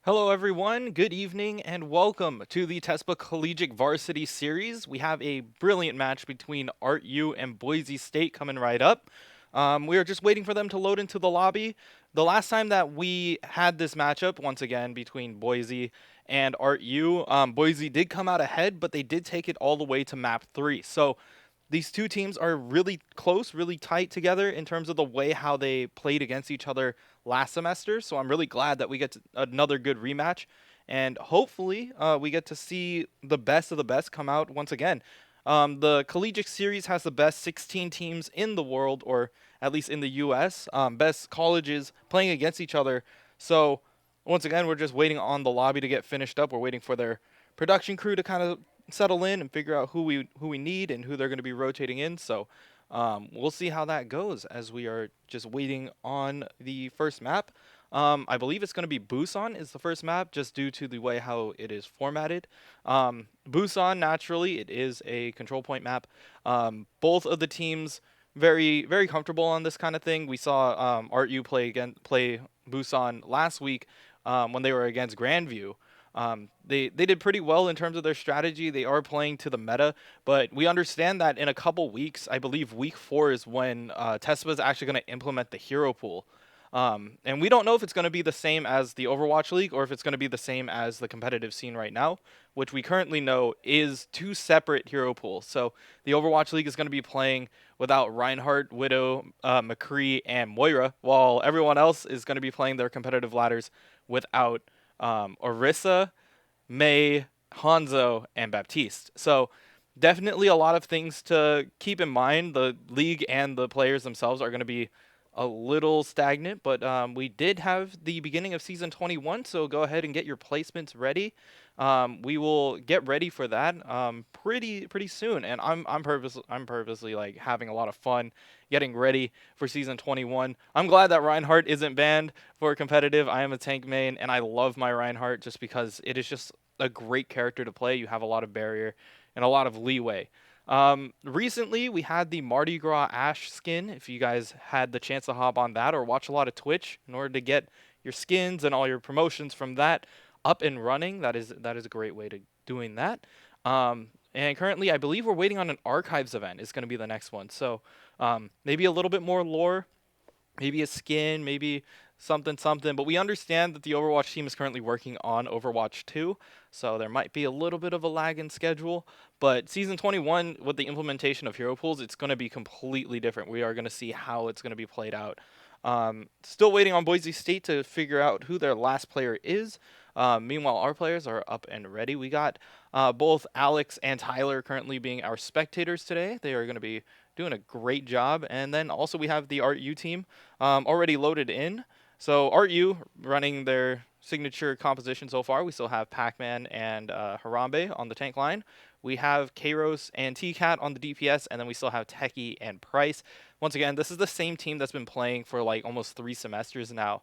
Hello, everyone. Good evening, and welcome to the Tespa Collegiate Varsity Series. We have a brilliant match between Art U and Boise State coming right up. We are just waiting for them to load into the lobby. The last time that we had this matchup, once again, between Boise and Art U, Boise did come out ahead, but they did take it all the way to map 3. So these two teams are really close, really tight together in terms of the way how they played against each other last semester. So I'm really glad that we get another good rematch, and hopefully we get to see the best of the best come out once again. The collegiate series has the best 16 teams in the world, or at least in the U.S. Best colleges playing against each other. So once again, we're just waiting on the lobby to get finished up. We're waiting for their production crew to kind of settle in and figure out who we need and who they're going to be rotating in. So we'll see how that goes as we are just waiting on the first map. I believe it's going to be Busan is the first map, just due to the way how it is formatted. Busan, naturally, it is a control point map. Both of the teams very very comfortable on this kind of thing. We saw Art U play Busan last week when they were against Grandview. They did pretty well in terms of their strategy. They are playing to the meta, but we understand that in a couple weeks, I believe week 4 is when Tespa is actually going to implement the hero pool. And we don't know if it's going to be the same as the Overwatch League or if it's going to be the same as the competitive scene right now, which we currently know is two separate hero pools. So the Overwatch League is going to be playing without Reinhardt, Widow, McCree, and Moira, while everyone else is going to be playing their competitive ladders without Orisa, May, Hanzo, and Baptiste. So definitely a lot of things to keep in mind. The league and the players themselves are going to be a little stagnant, but we did have the beginning of season 21, so go ahead and get your placements ready. We will get ready for that pretty soon, and I'm purposely like having a lot of fun getting ready for season 21. I'm glad that Reinhardt isn't banned for competitive. I am a tank main, and I love my Reinhardt just because it is just a great character to play. You have a lot of barrier and a lot of leeway. Recently, we had the Mardi Gras Ash skin. If you guys had the chance to hop on that or watch a lot of Twitch in order to get your skins and all your promotions from that up and running, that is a great way to doing that. And currently, I believe we're waiting on an archives event. Is going to be the next one. So maybe a little bit more lore, maybe a skin, maybe something something. But we understand that the Overwatch team is currently working on Overwatch 2, so there might be a little bit of a lag in schedule. But season 21, with the implementation of hero pools, it's going to be completely different. We are going to see how it's going to be played out. Still waiting on Boise State to figure out who their last player is. Meanwhile, our players are up and ready. We got both Alex and Tyler currently being our spectators today. They are going to be doing a great job. And then also we have the Art U team already loaded in. So Art U running their signature composition so far. We still have Pac-Man and Harambe on the tank line. We have Kairos and T-Cat on the DPS, and then we still have Techie and Price. Once again, this is the same team that's been playing for like almost 3 semesters now.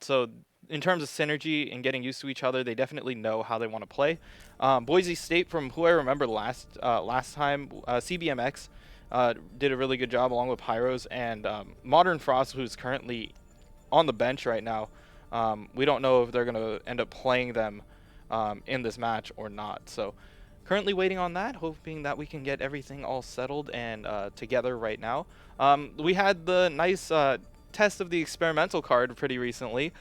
So in terms of synergy and getting used to each other, they definitely know how they want to play. Boise State, from who I remember last time, CBMX did a really good job along with Pyros and Modern Frost, who's currently on the bench right now. We don't know if they're going to end up playing them in this match or not. So currently waiting on that, hoping that we can get everything all settled and together right now. We had the nice test of the experimental card pretty recently,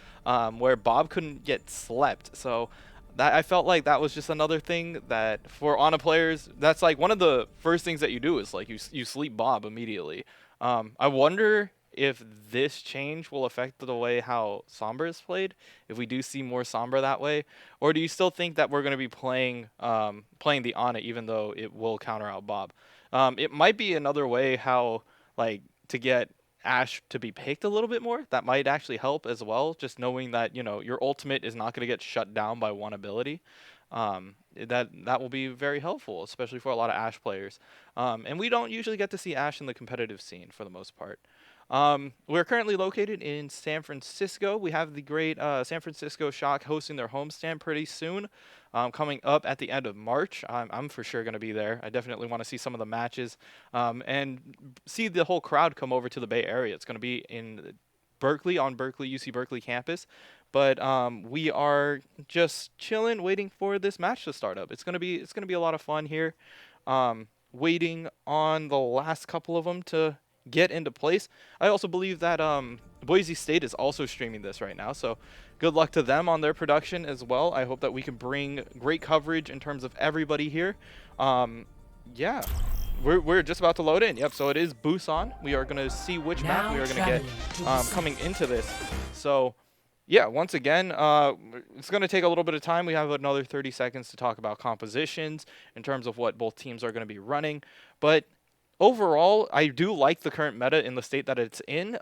where Bob couldn't get slept. So that I felt like that was just another thing that for Ana players, that's like one of the first things that you do is like you sleep Bob immediately. I wonder if this change will affect the way how Sombra is played, if we do see more Sombra that way, or do you still think that we're going to be playing the Ana even though it will counter out Bob? It might be another way how like to get Ash to be picked a little bit more. That might actually help as well, just knowing that your ultimate is not going to get shut down by one ability. That will be very helpful, especially for a lot of Ash players. And we don't usually get to see Ash in the competitive scene for the most part. We're currently located in San Francisco. We have the great San Francisco Shock hosting their homestand pretty soon, coming up at the end of March. I'm for sure going to be there. I definitely want to see some of the matches and see the whole crowd come over to the Bay Area. It's going to be in Berkeley, on UC Berkeley campus. But we are just chilling, waiting for this match to start up. It's gonna be a lot of fun here. Waiting on the last couple of them to get into place. I also believe that Boise State is also streaming this right now, so good luck to them on their production as well. I hope that we can bring great coverage in terms of everybody here. Yeah, we're just about to load in. Yep, so it is Busan. We are going to see which map we are going to get coming into this. So yeah, once again, it's going to take a little bit of time. We have another 30 seconds to talk about compositions in terms of what both teams are going to be running. But overall, I do like the current meta in the state that it's in.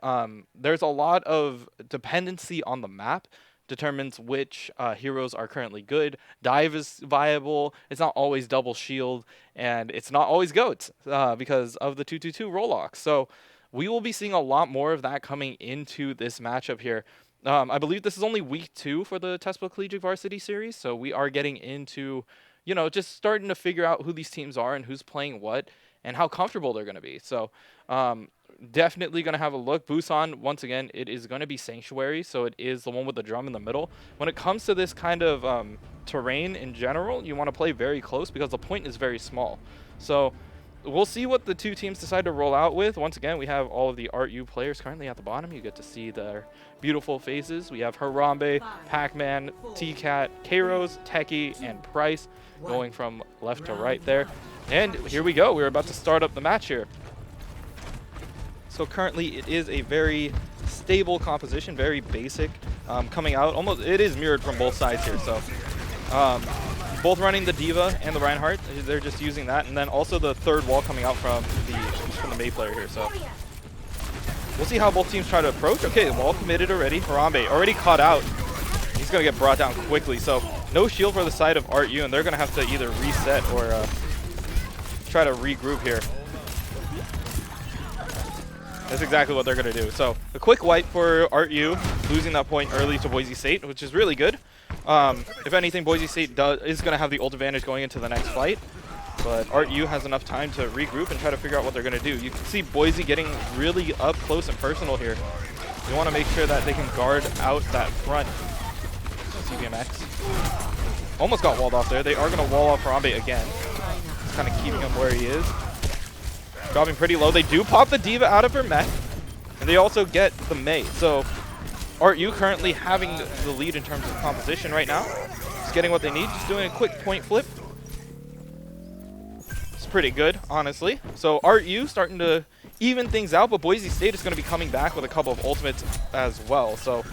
There's a lot of dependency on the map, determines which heroes are currently good. Dive is viable. It's not always double shield, and it's not always goats because of the 2-2-2 roll-locks. So we will be seeing a lot more of that coming into this matchup here. I believe this is only week 2 for the Tespa Collegiate Varsity series, so we are getting into, you know, just starting to figure out who these teams are and who's playing what and how comfortable they're going to be. So definitely going to have a look. Busan, once again, it is going to be Sanctuary, so it is the one with the drum in the middle. When it comes to this kind of terrain in general, you want to play very close because the point is very small. So we'll see what the two teams decide to roll out with. Once again, we have all of the ArtU players currently at the bottom. You get to see their beautiful faces. We have Harambe, Pac-Man, T-Cat, Kairos, Techie, and Price going from left to right there. And here we go. We're about to start up the match here. So currently it is a very stable composition, very basic, coming out. Almost, it is mirrored from both sides here. So both running the D.Va and the Reinhardt. They're just using that. And then also the third wall coming out from the Mei player here. So we'll see how both teams try to approach. Okay, wall committed already. Harambe already caught out. He's going to get brought down quickly. So no shield for the side of ArtU, and they're going to have to either reset or try to regroup here. That's exactly what they're going to do. So a quick wipe for ArtU, losing that point early to Boise State, which is really good. If anything, Boise State is going to have the ult advantage going into the next fight. But ArtU has enough time to regroup and try to figure out what they're going to do. You can see Boise getting really up close and personal here. You want to make sure that they can guard out that front. CBMX. Almost got walled off there. They are going to wall off Harambe again. Just kind of keeping him where he is. Dropping pretty low. They do pop the D.Va out of her mech. And they also get the Mei. So ArtU currently having the lead in terms of composition right now. Just getting what they need. Just doing a quick point flip. It's pretty good, honestly. So ArtU starting to even things out, but Boise State is going to be coming back with a couple of ultimates as well. So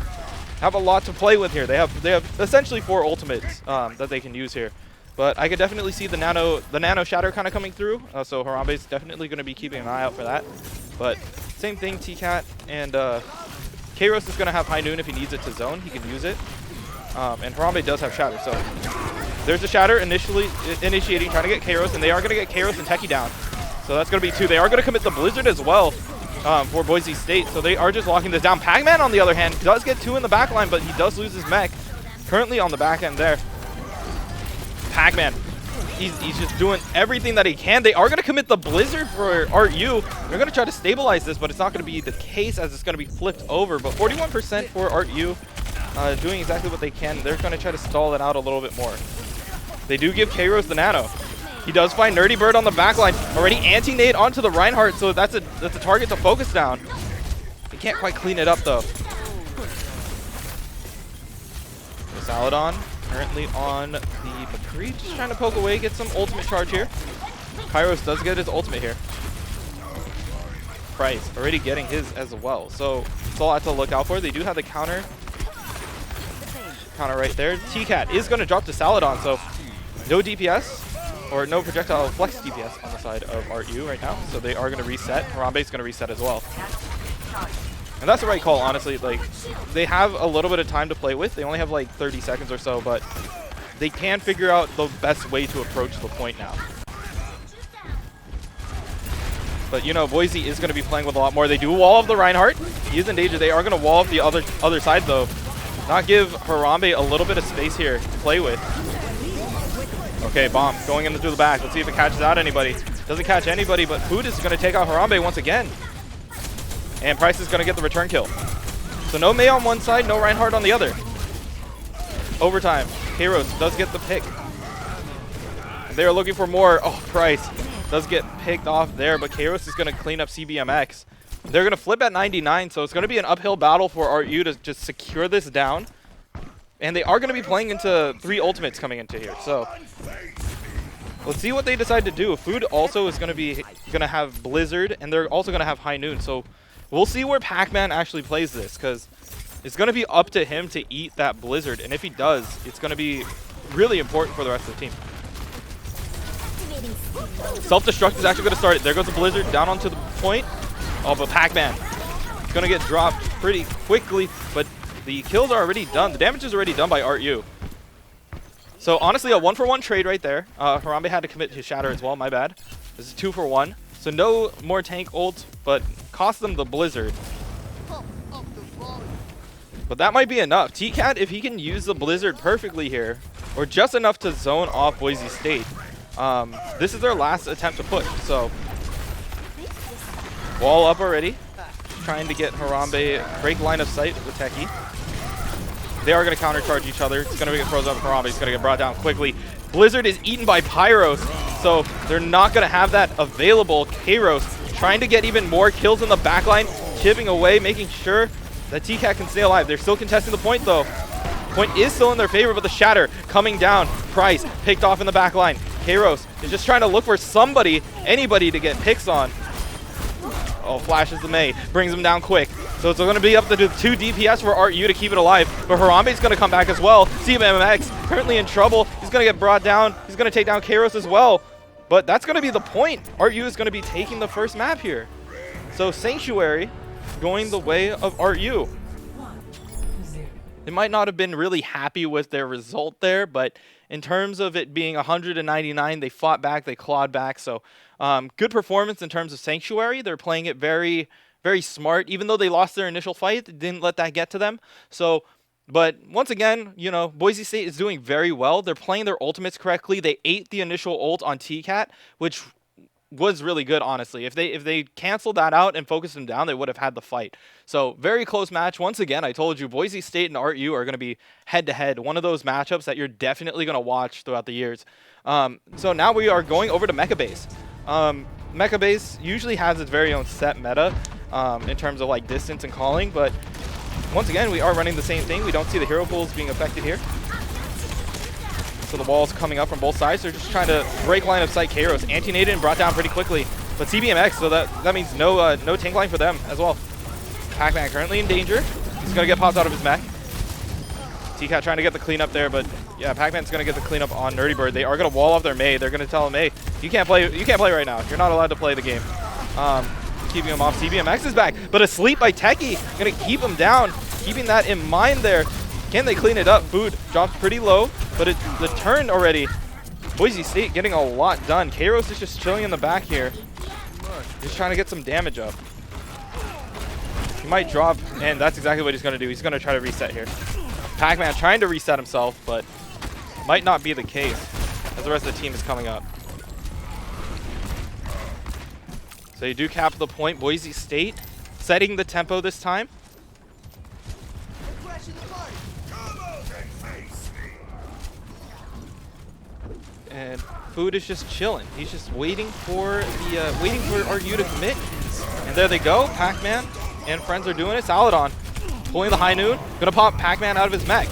have a lot to play with here. They have essentially 4 ultimates that they can use here. But I could definitely see the nano shatter kind of coming through. So Harambe is definitely going to be keeping an eye out for that. But same thing, T-Cat and Kairos is going to have high noon if he needs it to zone. He can use it. And Harambe does have shatter. So there's a shatter initiating, trying to get Kairos, and they are going to get Kairos and Techie down. So that's going to be 2. They are going to commit the Blizzard as well for Boise State. So they are just locking this down. Pac-Man, on the other hand, does get 2 in the back line, but he does lose his mech. Currently on the back end there. Pac-Man, he's just doing everything that he can. They are going to commit the Blizzard for ArtU. They're going to try to stabilize this, but it's not going to be the case as it's going to be flipped over. But 41% for ArtU, doing exactly what they can. They're going to try to stall it out a little bit more. They do give Kairos the nano. He does find Nerdy Bird on the backline. Already anti-nade onto the Reinhardt, so that's a target to focus down. They can't quite clean it up, though. Saladon currently on the McCree, just trying to poke away, get some ultimate charge here. Kairos does get his ultimate here. Price already getting his as well, so it's all I have to look out for. They do have the counter right there. T-Cat is going to drop to Saladon, so no DPS, or no projectile flex DPS on the side of ArtU right now, so they are going to reset. Harambe is going to reset as well. And that's the right call, honestly. Like, they have a little bit of time to play with. They only have like 30 seconds or so, but they can figure out the best way to approach the point now. But, you know, Boise is going to be playing with a lot more. They do wall off the Reinhardt. He is in danger. They are going to wall off the other side, though. Not give Harambe a little bit of space here to play with. Okay, bomb going in through the back. Let's see if it catches out anybody. Doesn't catch anybody, but Food is going to take out Harambe once again. And Price is going to get the return kill. So no Mei on one side, no Reinhardt on the other. Overtime. Kairos does get the pick. They are looking for more. Oh, Price does get picked off there, but Kairos is going to clean up CBMX. They're going to flip at 99, so it's going to be an uphill battle for RU to just secure this down. And they are going to be playing into 3 ultimates coming into here. So let's see what they decide to do. Food also is going to have Blizzard, and they're also going to have High Noon. So we'll see where Pac-Man actually plays this, because it's going to be up to him to eat that Blizzard. And if he does, it's going to be really important for the rest of the team. Self-destruct is actually going to start it. There goes the Blizzard down onto the point. Oh, but Pac-Man is going to get dropped pretty quickly, but the kills are already done. The damage is already done by RU. So honestly, a 1-for-1 trade right there. Harambe had to commit his Shatter as well, my bad. This is 2-for-1. So no more tank ult, but cost them the Blizzard. But that might be enough. T-Cat, if he can use the Blizzard perfectly here, or just enough to zone off Boise State, this is their last attempt to push. So wall up already. Trying to get Harambe break line of sight with Techie. They are going to countercharge each other. It's going to get frozen up. Harambe is going to get brought down quickly. Blizzard is eaten by Pyros, so they're not going to have that available. Kairos trying to get even more kills in the backline, chipping away, making sure that T-Cat can stay alive. They're still contesting the point, though. Point is still in their favor, but the Shatter coming down. Price picked off in the backline. Kairos is just trying to look for somebody, anybody to get picks on. Oh, flashes the May, brings him down quick. So it's going to be up to 2 DPS for RU to keep it alive. But Harambe is going to come back as well. CBMX currently in trouble. He's going to get brought down. He's going to take down Kairos as well. But that's going to be the point. RU is going to be taking the first map here. So Sanctuary going the way of RU. They might not have been really happy with their result there, but in terms of it being 199, they fought back, they clawed back. So good performance in terms of Sanctuary. They're playing it very, very smart. Even though they lost their initial fight, they didn't let that get to them. So, but once again, you know, Boise State is doing very well. They're playing their ultimates correctly. They ate the initial ult on T-Cat, which was really good, honestly. If they canceled that out and focused him down, they would have had the fight. So very close match. Once again, I told you, Boise State and RU are going to be head-to-head. One of those matchups that you're definitely going to watch throughout the years. So now we are going over to Mecha Base. Mecha Base usually has its very own set meta in terms of like distance and calling, but once again, we are running the same thing. We don't see the hero pools being affected here. So the wall's coming up from both sides. They're just trying to break line of sight. Kairos anti-nated and brought down pretty quickly. But CBMX, so that means no tank line for them as well. Pac-Man currently in danger. He's going to get popped out of his mech. T-Cat trying to get the cleanup there, but yeah, Pac-Man's going to get the cleanup on Nerdy Bird. They are going to wall off their May. They're going to tell him, hey, you can't play right now. You're not allowed to play the game. Keeping him off. CBMX is back, but asleep by Techie. Going to keep him down. Keeping that in mind there. Can they clean it up? Food drops pretty low, but the turn already. Boise State getting a lot done. Kairos is just chilling in the back here. Just trying to get some damage up. He might drop, and that's exactly what he's going to do. He's going to try to reset here. Pac-Man trying to reset himself, but might not be the case as the rest of the team is coming up. So you do cap the point. Boise State setting the tempo this time. And Food is just chilling. He's just waiting for RU to commit. And there they go. Pac-Man and friends are doing it. Saladon pulling the High Noon. Gonna pop Pac-Man out of his mech.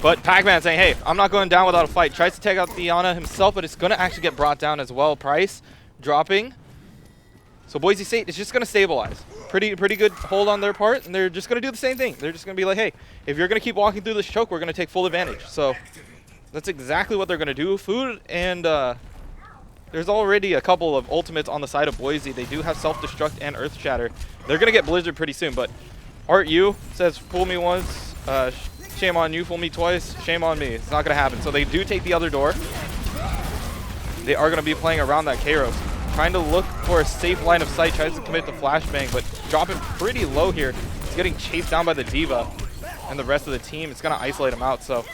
But Pac-Man saying, hey, I'm not going down without a fight. Tries to take out the Ana himself, but it's gonna actually get brought down as well. Price dropping. So Boise State is just gonna stabilize. Pretty good hold on their part, and they're just gonna do the same thing. They're just gonna be like, hey, if you're gonna keep walking through this choke, we're gonna take full advantage. So that's exactly what they're going to do. Food, and there's already a couple of ultimates on the side of Boise. They do have Self-Destruct and Earth Shatter. They're going to get Blizzard pretty soon, but RU says, fool me once, shame on you, fool me twice, shame on me. It's not going to happen. So they do take the other door. They are going to be playing around that Kairos. Trying to look for a safe line of sight. Tries to commit the flashbang, but dropping pretty low here. He's getting chased down by the D.Va and the rest of the team. It's going to isolate him out, so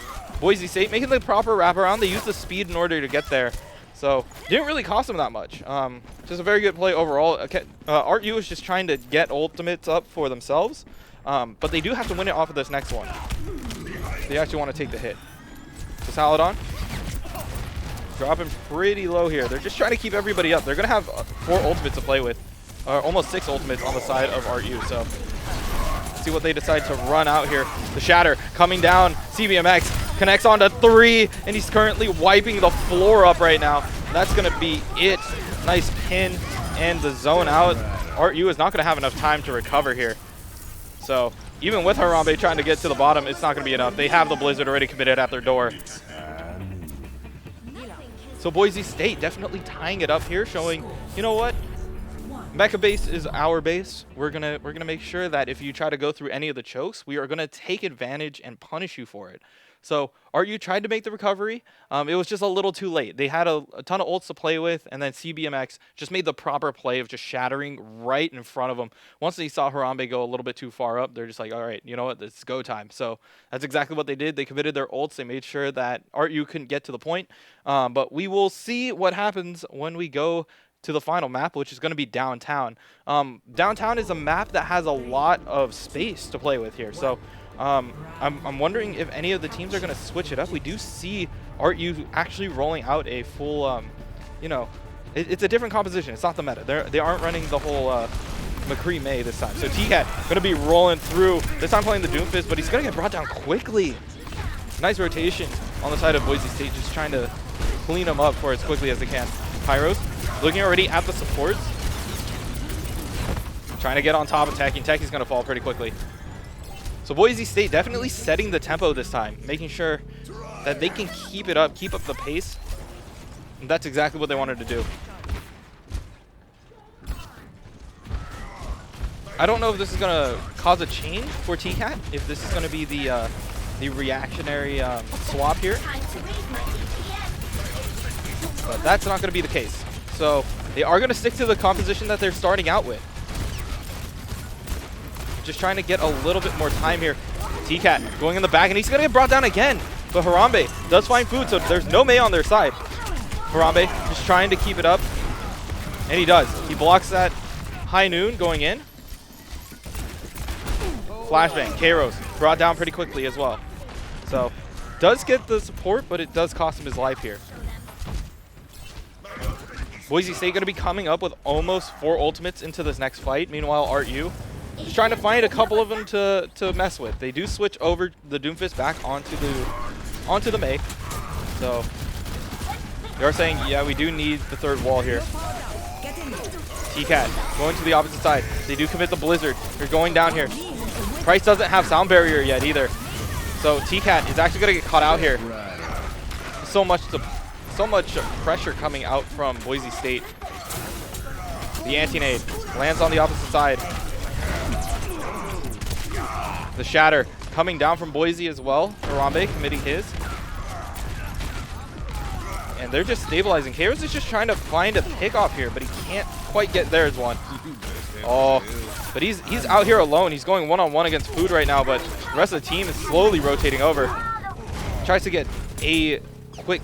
Boise State making the proper wraparound. They used the speed in order to get there. So didn't really cost them that much. Just a very good play overall. RU is just trying to get ultimates up for themselves. But they do have to win it off of this next one. they actually want to take the hit. So Saladon dropping pretty low here. They're just trying to keep everybody up. They're going to have 4 ultimates to play with. Almost 6 ultimates on the side of RU. So let's see what they decide to run out here. The Shatter coming down. CBMX connects onto 3, and he's currently wiping the floor up right now. That's going to be it. Nice pin and the zone out. RU is not going to have enough time to recover here. So even with Harambe trying to get to the bottom, it's not going to be enough. They have the Blizzard already committed at their door. So Boise State definitely tying it up here, showing, you know what? Mecha base is our base. We're gonna make sure that if you try to go through any of the chokes, we are gonna take advantage and punish you for it. So RU tried to make the recovery. It was just a little too late. They had a ton of ults to play with, and then CBMX just made the proper play of just shattering right in front of them. Once they saw Harambe go a little bit too far up, they're just like, all right, you know what, it's go time. So that's exactly what they did. They committed their ults. They made sure that RU couldn't get to the point. But we will see what happens when we go to the final map, which is going to be Downtown. Downtown is a map that has a lot of space to play with here. So I'm wondering if any of the teams are going to switch it up. We do see RU actually rolling out a full, you know, it's a different composition. It's not the meta. They aren't running the whole McCree May this time. So T-Cat going to be rolling through, this time playing the Doomfist, but he's going to get brought down quickly. Nice rotation on the side of Boise State, just trying to clean them up for as quickly as they can. Pyros looking already at the supports. Trying to get on top of Techie. Techie's going to fall pretty quickly. So Boise State definitely setting the tempo this time, making sure that they can keep it up, keep up the pace. And that's exactly what they wanted to do. I don't know if this is going to cause a change for T-Cat, if this is going to be the reactionary swap here. But that's not going to be the case. So they are going to stick to the composition that they're starting out with. Just trying to get a little bit more time here. T-Cat going in the back, and he's going to get brought down again. But Harambe does find food, so there's no Mei on their side. Harambe just trying to keep it up. And he does. He blocks that high noon going in. Flashbang. Kairos brought down pretty quickly as well. So does get the support, but it does cost him his life here. Boise State going to be coming up with almost 4 ultimates into this next fight. Meanwhile, RU just trying to find a couple of them to mess with. They do switch over the Doomfist back onto the Mei. So they are saying, yeah, we do need the third wall here. T-Cat going to the opposite side. They do commit the Blizzard. They're going down here. Price doesn't have sound barrier yet either. So T-Cat is actually going to get caught out here. So much pressure coming out from Boise State. The anti-nade lands on the opposite side. The Shatter coming down from Boise as well. Harambe committing his. And they're just stabilizing. Kairos is just trying to find a pickoff here, but he can't quite get there as one. Oh, but he's out here alone. He's going one-on-one against Food right now, but the rest of the team is slowly rotating over. Tries to get a quick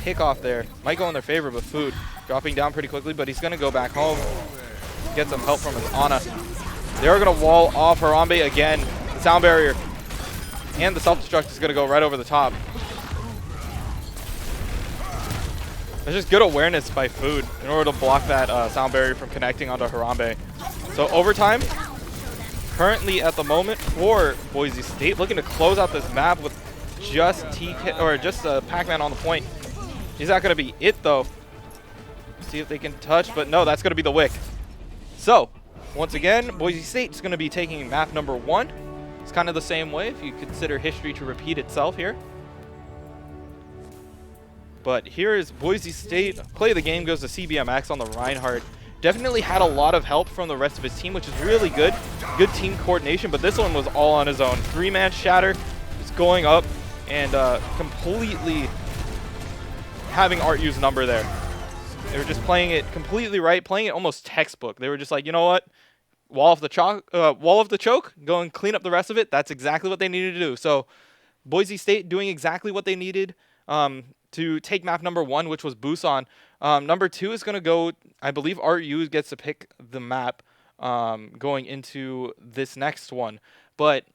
pick off there. Might go in their favor, but Food dropping down pretty quickly, but he's going to go back home. Get some help from his Ana. They are going to wall off Harambe again. The sound barrier and the self-destruct is going to go right over the top. There's just good awareness by Food in order to block that sound barrier from connecting onto Harambe. So overtime, currently at the moment for Boise State, looking to close out this map with just Pac-Man on the point. Is that going to be it though? See if they can touch, but no, that's going to be the wick. So once again, Boise State is going to be taking map number 1. It's kind of the same way if you consider history to repeat itself here. But here is Boise State. Play of the game goes to CBMX on the Reinhardt. Definitely had a lot of help from the rest of his team, which is really good. Good team coordination, but this one was all on his own. 3-man Shatter is going up and completely having RU's number there. They were just playing it completely right, playing it almost textbook. They were just like, you know what? Wall of the choke, go and clean up the rest of it. That's exactly what they needed to do. So Boise State doing exactly what they needed to take map number 1, which was Busan. Number 2 is going to go, I believe RU gets to pick the map going into this next one. But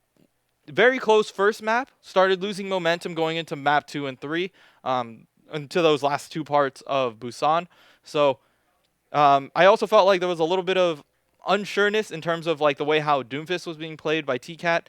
very close first map, started losing momentum going into map 2 and 3, into those last two parts of Busan. So I also felt like there was a little bit of unsureness in terms of like the way how Doomfist was being played by TCAT.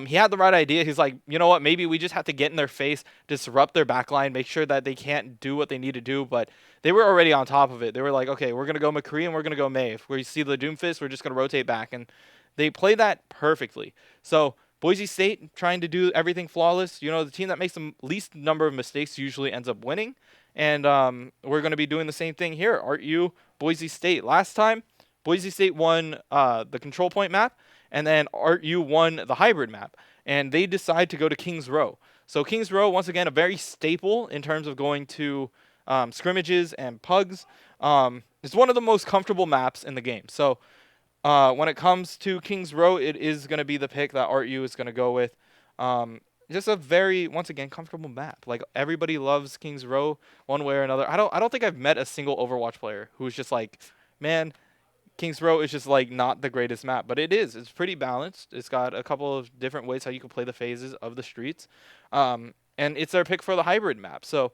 He had the right idea. He's like, you know what, maybe we just have to get in their face, disrupt their backline, make sure that they can't do what they need to do. But they were already on top of it. They were like, okay, we're going to go McCree and we're going to go May. If we see the Doomfist, we're just going to rotate back. And they played that perfectly. So Boise State trying to do everything flawless. You know, the team that makes the least number of mistakes usually ends up winning. And we're going to be doing the same thing here. ArtU, Boise State. Last time, Boise State won the control point map, and then ArtU won the hybrid map. And they decide to go to Kings Row. So Kings Row, once again, a very staple in terms of going to scrimmages and pugs. It's one of the most comfortable maps in the game. So when it comes to Kings Row, it is going to be the pick that ArtU is going to go with. Just a very, once again, comfortable map. Like, everybody loves Kings Row one way or another. I don't think I've met a single Overwatch player who's just like, man, Kings Row is just like not the greatest map, but it is. It's pretty balanced. It's got a couple of different ways how you can play the phases of the streets, and it's their pick for the hybrid map. So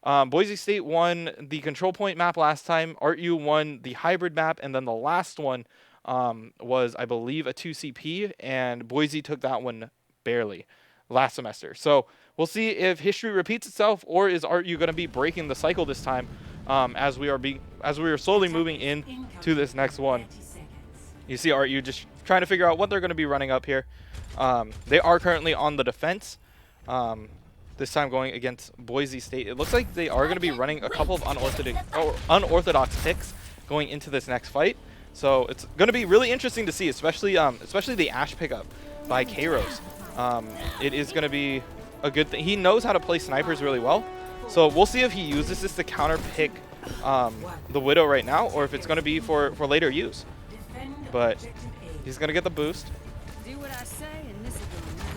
Boise State won the control point map last time. ArtU won the hybrid map, and then the last one was, I believe, a 2CP, and Boise took that one barely last semester. So we'll see if history repeats itself, or is ArtU going to be breaking the cycle this time, as we are slowly moving in to this next one. You see ArtU just trying to figure out what they're going to be running up here. They are currently on the defense, this time going against Boise State. It looks like they are going to be running a couple of unorthodox picks going into this next fight. So it's going to be really interesting to see, especially the Ashe pickup by Kairos. It is going to be a good thing. He knows how to play snipers really well. So we'll see if he uses this to counter pick the Widow right now, or if it's going to be for later use. But he's going to get the boost.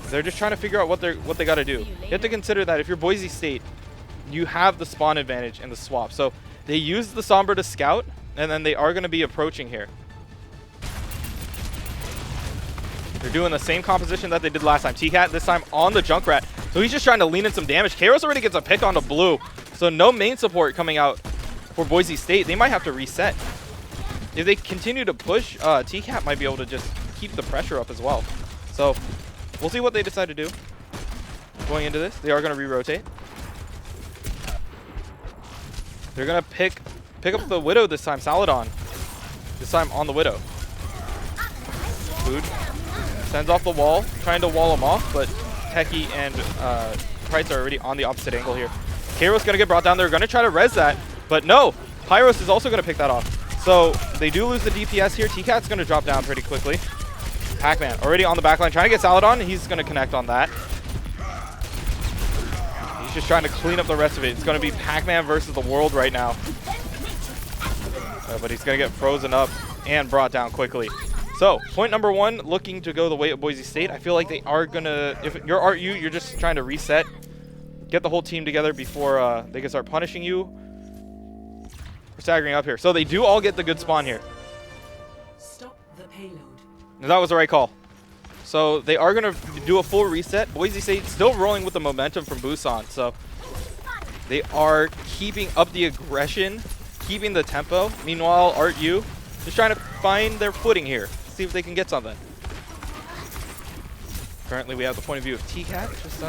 They're just trying to figure out what they got to do. You have to consider that if you're Boise State, you have the spawn advantage in the swap. So they use the Sombra to scout, and then they are going to be approaching here. They're doing the same composition that they did last time. TCAT this time on the Junkrat. So he's just trying to lean in some damage. Kairos already gets a pick on the blue. So no main support coming out for Boise State. They might have to reset. If they continue to push, TCAT might be able to just keep the pressure up as well. So we'll see what they decide to do. Going into this, they are going to re-rotate. They're going to pick up the Widow this time, Saladon. This time on the Widow. Food. Sends off the wall, trying to wall him off, but Techie and Price are already on the opposite angle here. Kairos going to get brought down. They're going to try to res that, but no. Pyros is also going to pick that off. So they do lose the DPS here. TCAT's going to drop down pretty quickly. Pac-Man already on the backline, trying to get Saladon. He's going to connect on that. He's just trying to clean up the rest of it. It's going to be Pac-Man versus the world right now. But he's going to get frozen up and brought down quickly. So, point number one, looking to go the way of Boise State. I feel like they are going to, if you're ArtU, you're just trying to reset, get the whole team together before they can start punishing you. We're staggering up here. So they do all get the good spawn here. Stop the payload. And that was the right call. So they are going to do a full reset. Boise State still rolling with the momentum from Busan. So they are keeping up the aggression, keeping the tempo. Meanwhile, ArtU just trying to find their footing here. See if they can get something. Currently, we have the point of view of TCAT, just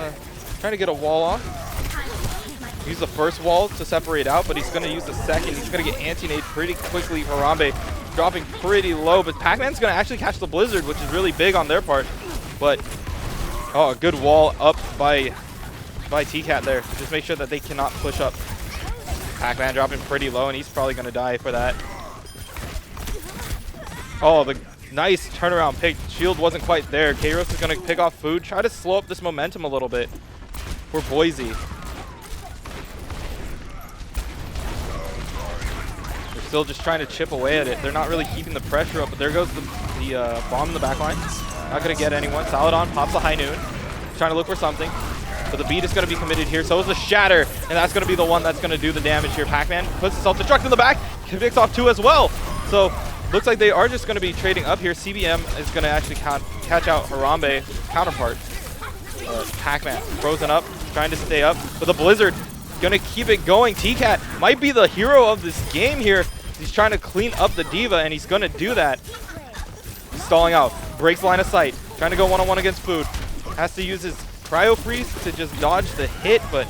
trying to get a wall off. Use the first wall to separate out, but he's going to use the second. He's going to get anti-nade pretty quickly. Harambe dropping pretty low, but Pac-Man's going to actually catch the Blizzard, which is really big on their part. But, oh, a good wall up by TCAT there. Just make sure that they cannot push up. Pac-Man dropping pretty low, and he's probably going to die for that. Oh, the nice turnaround pick. Shield wasn't quite there. Kairos is going to pick off food. Try to slow up this momentum a little bit for Boise. They're still just trying to chip away at it. They're not really keeping the pressure up, but there goes the bomb in the backline. Not going to get anyone. Saladon pops a high noon. Trying to look for something. But the beat is going to be committed here. So is the shatter. And that's going to be the one that's going to do the damage here. Pac-Man puts himself destruct in the back. Picks off two as well. So looks like they are just going to be trading up here. CBM is going to actually catch out Harambe counterpart. Pac-Man frozen up, trying to stay up, but the Blizzard gonna keep it going. T-Cat might be the hero of this game here. He's trying to clean up the diva, and he's gonna do that. He's stalling out, breaks line of sight, trying to go one-on-one against Food. Has to use his cryo freeze to just dodge the hit, but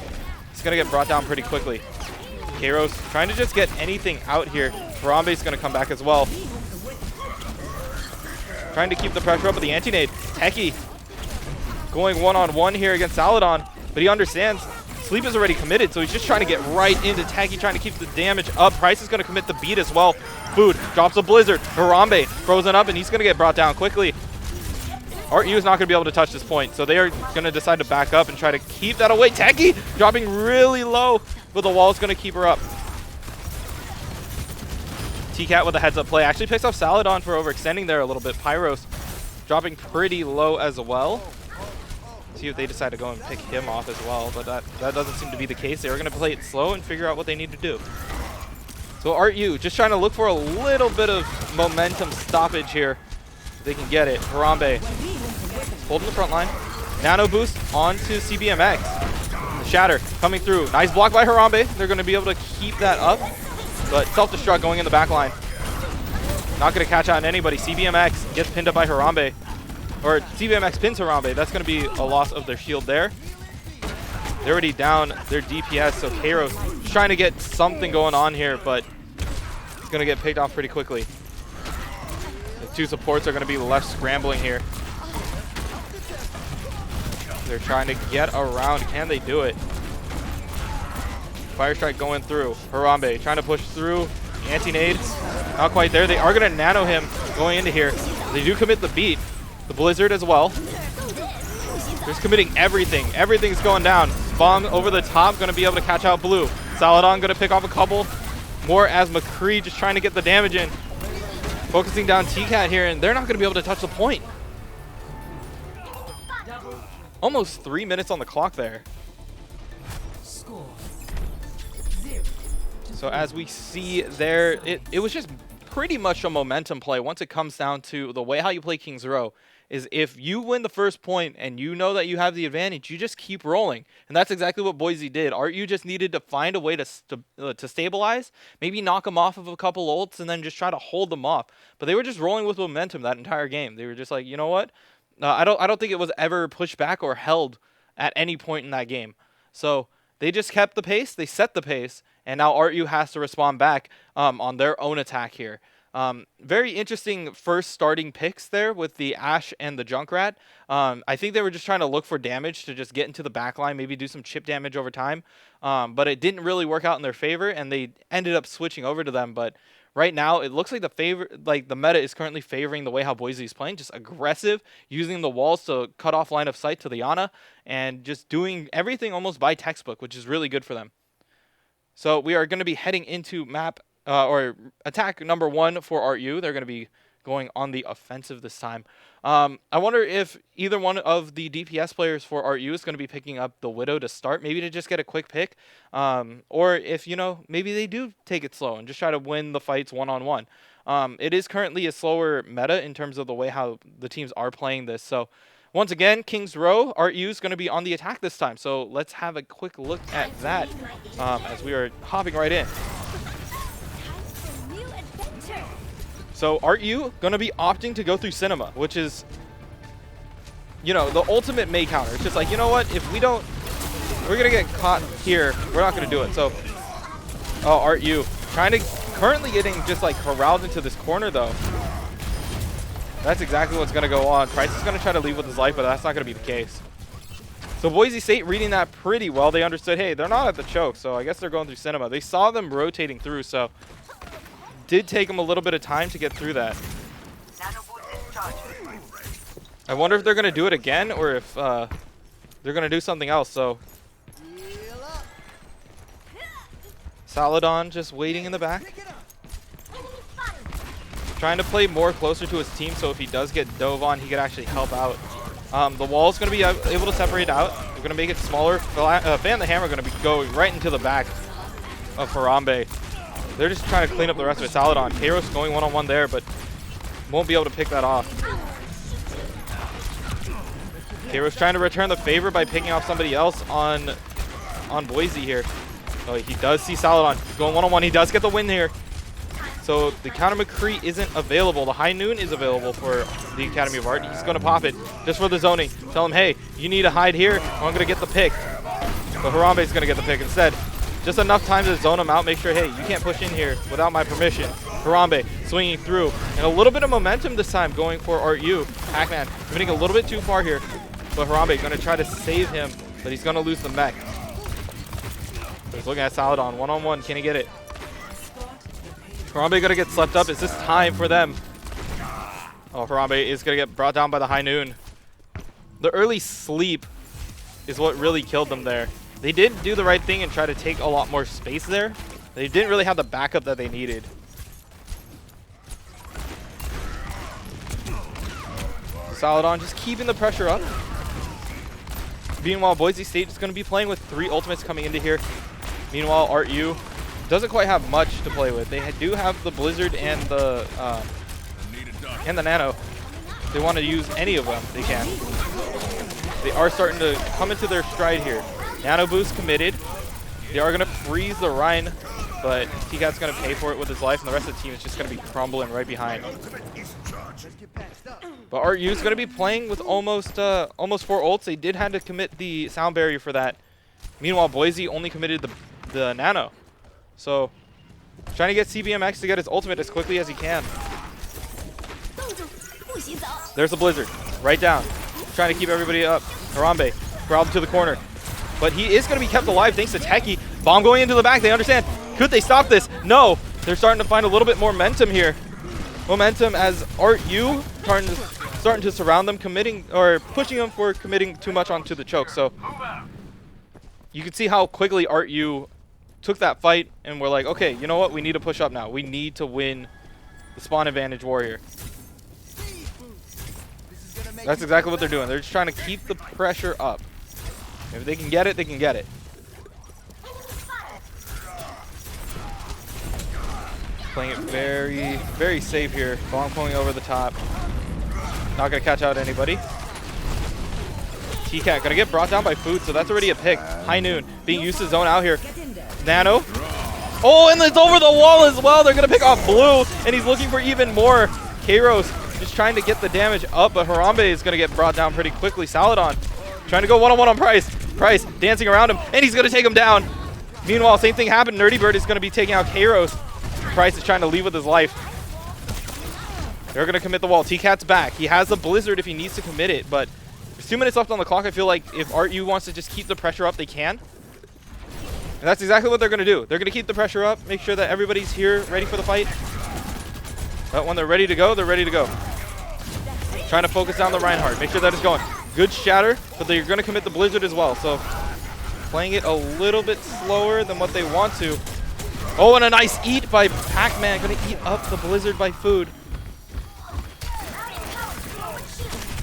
he's gonna get brought down pretty quickly. Kairos trying to just get anything out here. Harambe's gonna come back as well. Trying to keep the pressure up with the anti-nade. Techie going one-on-one here against Saladon, but he understands Sleep is already committed, so he's just trying to get right into Techie, trying to keep the damage up. Price is going to commit the beat as well. Food drops a Blizzard. Harambe frozen up, and he's going to get brought down quickly. RU is not going to be able to touch this point, so they are going to decide to back up and try to keep that away. Techie dropping really low, but the wall is going to keep her up. T-Cat with a heads-up play. Actually picks off Saladon for overextending there a little bit. Pyros dropping pretty low as well. See if they decide to go and pick him off as well, but that doesn't seem to be the case. They are going to play it slow and figure out what they need to do. So RU just trying to look for a little bit of momentum stoppage here. If they can get it. Harambe holding the front line. Nano boost onto CBMX. The Shatter coming through. Nice block by Harambe. They're going to be able to keep that up, but self-destruct going in the back line. Not going to catch on anybody. CBMX gets pinned up by Harambe. Or CBMX pins Harambe. That's going to be a loss of their shield there. They're already down their DPS, so Kairos is trying to get something going on here, but it's going to get picked off pretty quickly. The two supports are going to be left scrambling here. They're trying to get around. Can they do it? Fire Strike going through. Harambe trying to push through. Anti-nade. Not quite there. They are going to nano him going into here. They do commit the beat. The Blizzard as well. Just committing everything. Everything's going down. Bomb over the top. Going to be able to catch out Blue. Saladon going to pick off a couple more as McCree just trying to get the damage in. Focusing down T-Cat here, and they're not going to be able to touch the point. Almost 3 minutes on the clock there. Score. So as we see there, it was just pretty much a momentum play once it comes down to the way how you play King's Row. Is if you win the first point and you know that you have the advantage, you just keep rolling. And that's exactly what Boise did. RU just needed to find a way to stabilize, maybe knock them off of a couple ults, and then just try to hold them off. But they were just rolling with momentum that entire game. They were just like, you know what? I don't think it was ever pushed back or held at any point in that game. So they just kept the pace, they set the pace, and now RU has to respond back on their own attack here. Very interesting first starting picks there with the Ashe and the Junkrat. I think they were just trying to look for damage to just get into the backline, maybe do some chip damage over time. But it didn't really work out in their favor, and they ended up switching over to them. But right now, it looks like the meta is currently favoring the way how Boise is playing, just aggressive, using the walls to cut off line of sight to the Ana, and just doing everything almost by textbook, which is really good for them. So we are going to be heading into map or attack number 1 for RU. They're going to be going on the offensive this time. I wonder if either one of the DPS players for RU is going to be picking up the Widow to start, maybe to just get a quick pick, or if, maybe they do take it slow and just try to win the fights one-on-one. It is currently a slower meta in terms of the way how the teams are playing this. So once again, King's Row, RU is going to be on the attack this time. So let's have a quick look at that as we are hopping right in. So RU going to be opting to go through Cinema, which is, the ultimate Mei counter. It's just like, you know what? If we're going to get caught here, we're not going to do it. So, RU currently getting just like corralled into this corner though. That's exactly what's going to go on. Price is going to try to leave with his life, but that's not going to be the case. So Boise State reading that pretty well. They understood, hey, they're not at the choke, so I guess they're going through Cinema. They saw them rotating through, so did take them a little bit of time to get through that. I wonder if they're going to do it again or if they're going to do something else. So Saladon just waiting in the back, trying to play more closer to his team, so if he does get dove on, he could actually help out. The wall is going to be able to separate out. They're going to make it smaller. Fan the Hammer going to be going right into the back of Harambe. They're just trying to clean up the rest of it. Saladon, Kairos going one-on-one there, but won't be able to pick that off. Kairos trying to return the favor by picking off somebody else on Boise here. Oh, he does see Saladon. He's going one-on-one. He does get the win here. So the counter McCree isn't available. The High Noon is available for the Academy of Art. He's going to pop it just for the zoning. Tell him, hey, you need to hide here, or I'm going to get the pick. But Harambe is going to get the pick instead. Just enough time to zone him out, make sure, hey, you can't push in here without my permission. Harambe swinging through. And a little bit of momentum this time going for RU. Pac-Man committing a little bit too far here. But Harambe going to try to save him, but he's going to lose the mech. He's looking at Saladon. One-on-one. Can he get it? Harambe going to get slept up. Is this time for them? Oh, Harambe is going to get brought down by the High Noon. The early sleep is what really killed them there. They did do the right thing and try to take a lot more space there. They didn't really have the backup that they needed. Saladon just keeping the pressure up. Meanwhile, Boise State is going to be playing with 3 ultimates coming into here. Meanwhile, RU doesn't quite have much to play with. They do have the Blizzard and the Nano. If they want to use any of them, they can. They are starting to come into their stride here. Nano Boost committed. They are going to freeze the Rhine, but TCat's going to pay for it with his life, and the rest of the team is just going to be crumbling right behind. But RU is going to be playing with almost 4 ults. They did have to commit the sound barrier for that. Meanwhile, Boise only committed the Nano. So, trying to get CBMX to get his ultimate as quickly as he can. There's the Blizzard, right down. Trying to keep everybody up. Harambe, grab to the corner. But he is going to be kept alive thanks to Techie. Bomb going into the back, they understand. Could they stop this? No. They're starting to find a little bit more momentum here. Momentum as RU starting to surround them, pushing them for committing too much onto the choke. So you can see how quickly RU took that fight and we're like, okay, you know what? We need to push up now. We need to win the spawn advantage warrior. That's exactly what they're doing. They're just trying to keep the pressure up. If they can get it, they can get it. Playing it very, very safe here. Bomb going over the top. Not going to catch out anybody. TCat going to get brought down by Food, so that's already a pick. High Noon being used to zone out here. Nano. Oh, and it's over the wall as well. They're going to pick off Blue, and he's looking for even more. Kairos just trying to get the damage up, but Harambe is going to get brought down pretty quickly. Saladon trying to go one-on-one on Price. Price dancing around him, and he's going to take him down. Meanwhile, same thing happened. Nerdy Bird is going to be taking out Kairos. Price is trying to leave with his life. They're going to commit the wall. TCat's back. He has the Blizzard if he needs to commit it, but there's 2 minutes left on the clock. I feel like if RU wants to just keep the pressure up, they can. And that's exactly what they're going to do. They're going to keep the pressure up, make sure that everybody's here ready for the fight. But when they're ready to go, they're ready to go. Trying to focus down the Reinhardt. Make sure that it's going. Good shatter, but they're going to commit the Blizzard as well. So playing it a little bit slower than what they want to. Oh, and a nice eat by Pac-Man. Going to eat up the Blizzard by Food.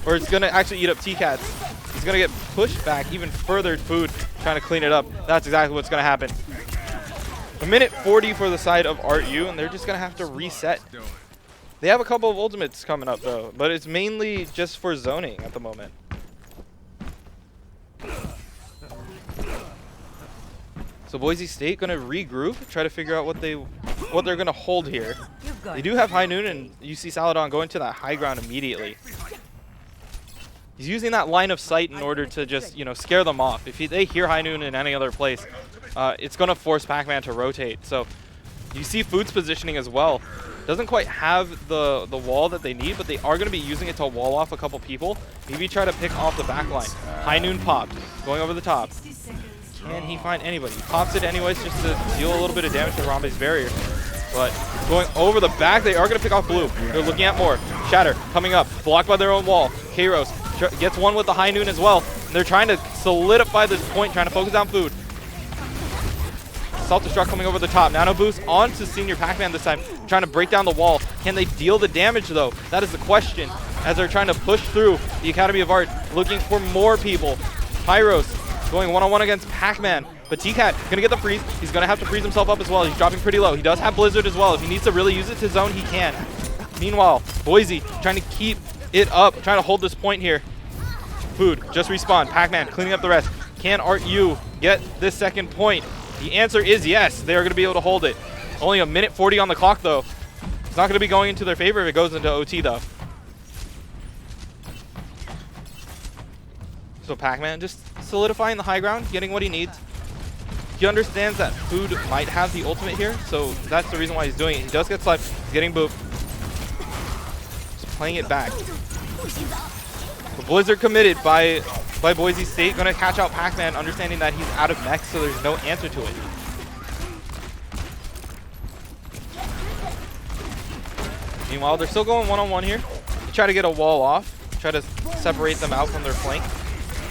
Or it's going to actually eat up TCats. He's going to get pushed back even further. Food trying to clean it up. That's exactly what's going to happen. A minute 40 for the side of RU, and they're just going to have to reset. They have a couple of ultimates coming up, though, but it's mainly just for zoning at the moment. So Boise State going to regroup, try to figure out what they're going to hold here. They do have High Noon, and you see Saladon going to that high ground immediately. He's using that line of sight in order to just, scare them off. If they hear High Noon in any other place, it's going to force Pac-Man to rotate. So you see Food's positioning as well. Doesn't quite have the wall that they need, but they are going to be using it to wall off a couple people. Maybe try to pick off the back line. High Noon popped, going over the top. Can he find anybody? He pops it anyways just to deal a little bit of damage to Harambe's barrier. But going over the back, they are going to pick off Blue. They're looking at more. Shatter coming up, blocked by their own wall. Kairos gets one with the High Noon as well. And they're trying to solidify this point, trying to focus on Food. Self-destruct coming over the top. Nano Boost onto Senior Pac-Man this time, trying to break down the wall. Can they deal the damage, though? That is the question, as they're trying to push through the Academy of Art, looking for more people. Pyros going one-on-one against Pac-Man, but TCat gonna get the freeze. He's gonna have to freeze himself up as well. He's dropping pretty low. He does have Blizzard as well. If he needs to really use it to zone, he can. Meanwhile, Boise trying to keep it up, trying to hold this point here. Food, just respawn. Pac-Man cleaning up the rest. Can RU get this second point? The answer is yes. They are going to be able to hold it. Only a minute 40 on the clock, though. It's not going to be going into their favor if it goes into OT, though. So Pac-Man just solidifying the high ground, getting what he needs. He understands that Food might have the ultimate here, so that's the reason why he's doing it. He does get sniped. He's getting booped. Just playing it back. The Blizzard committed by Boise State. Going to catch out Pac-Man, understanding that he's out of mech, so there's no answer to it. Meanwhile, they're still going one-on-one here. They try to get a wall off, try to separate them out from their flank.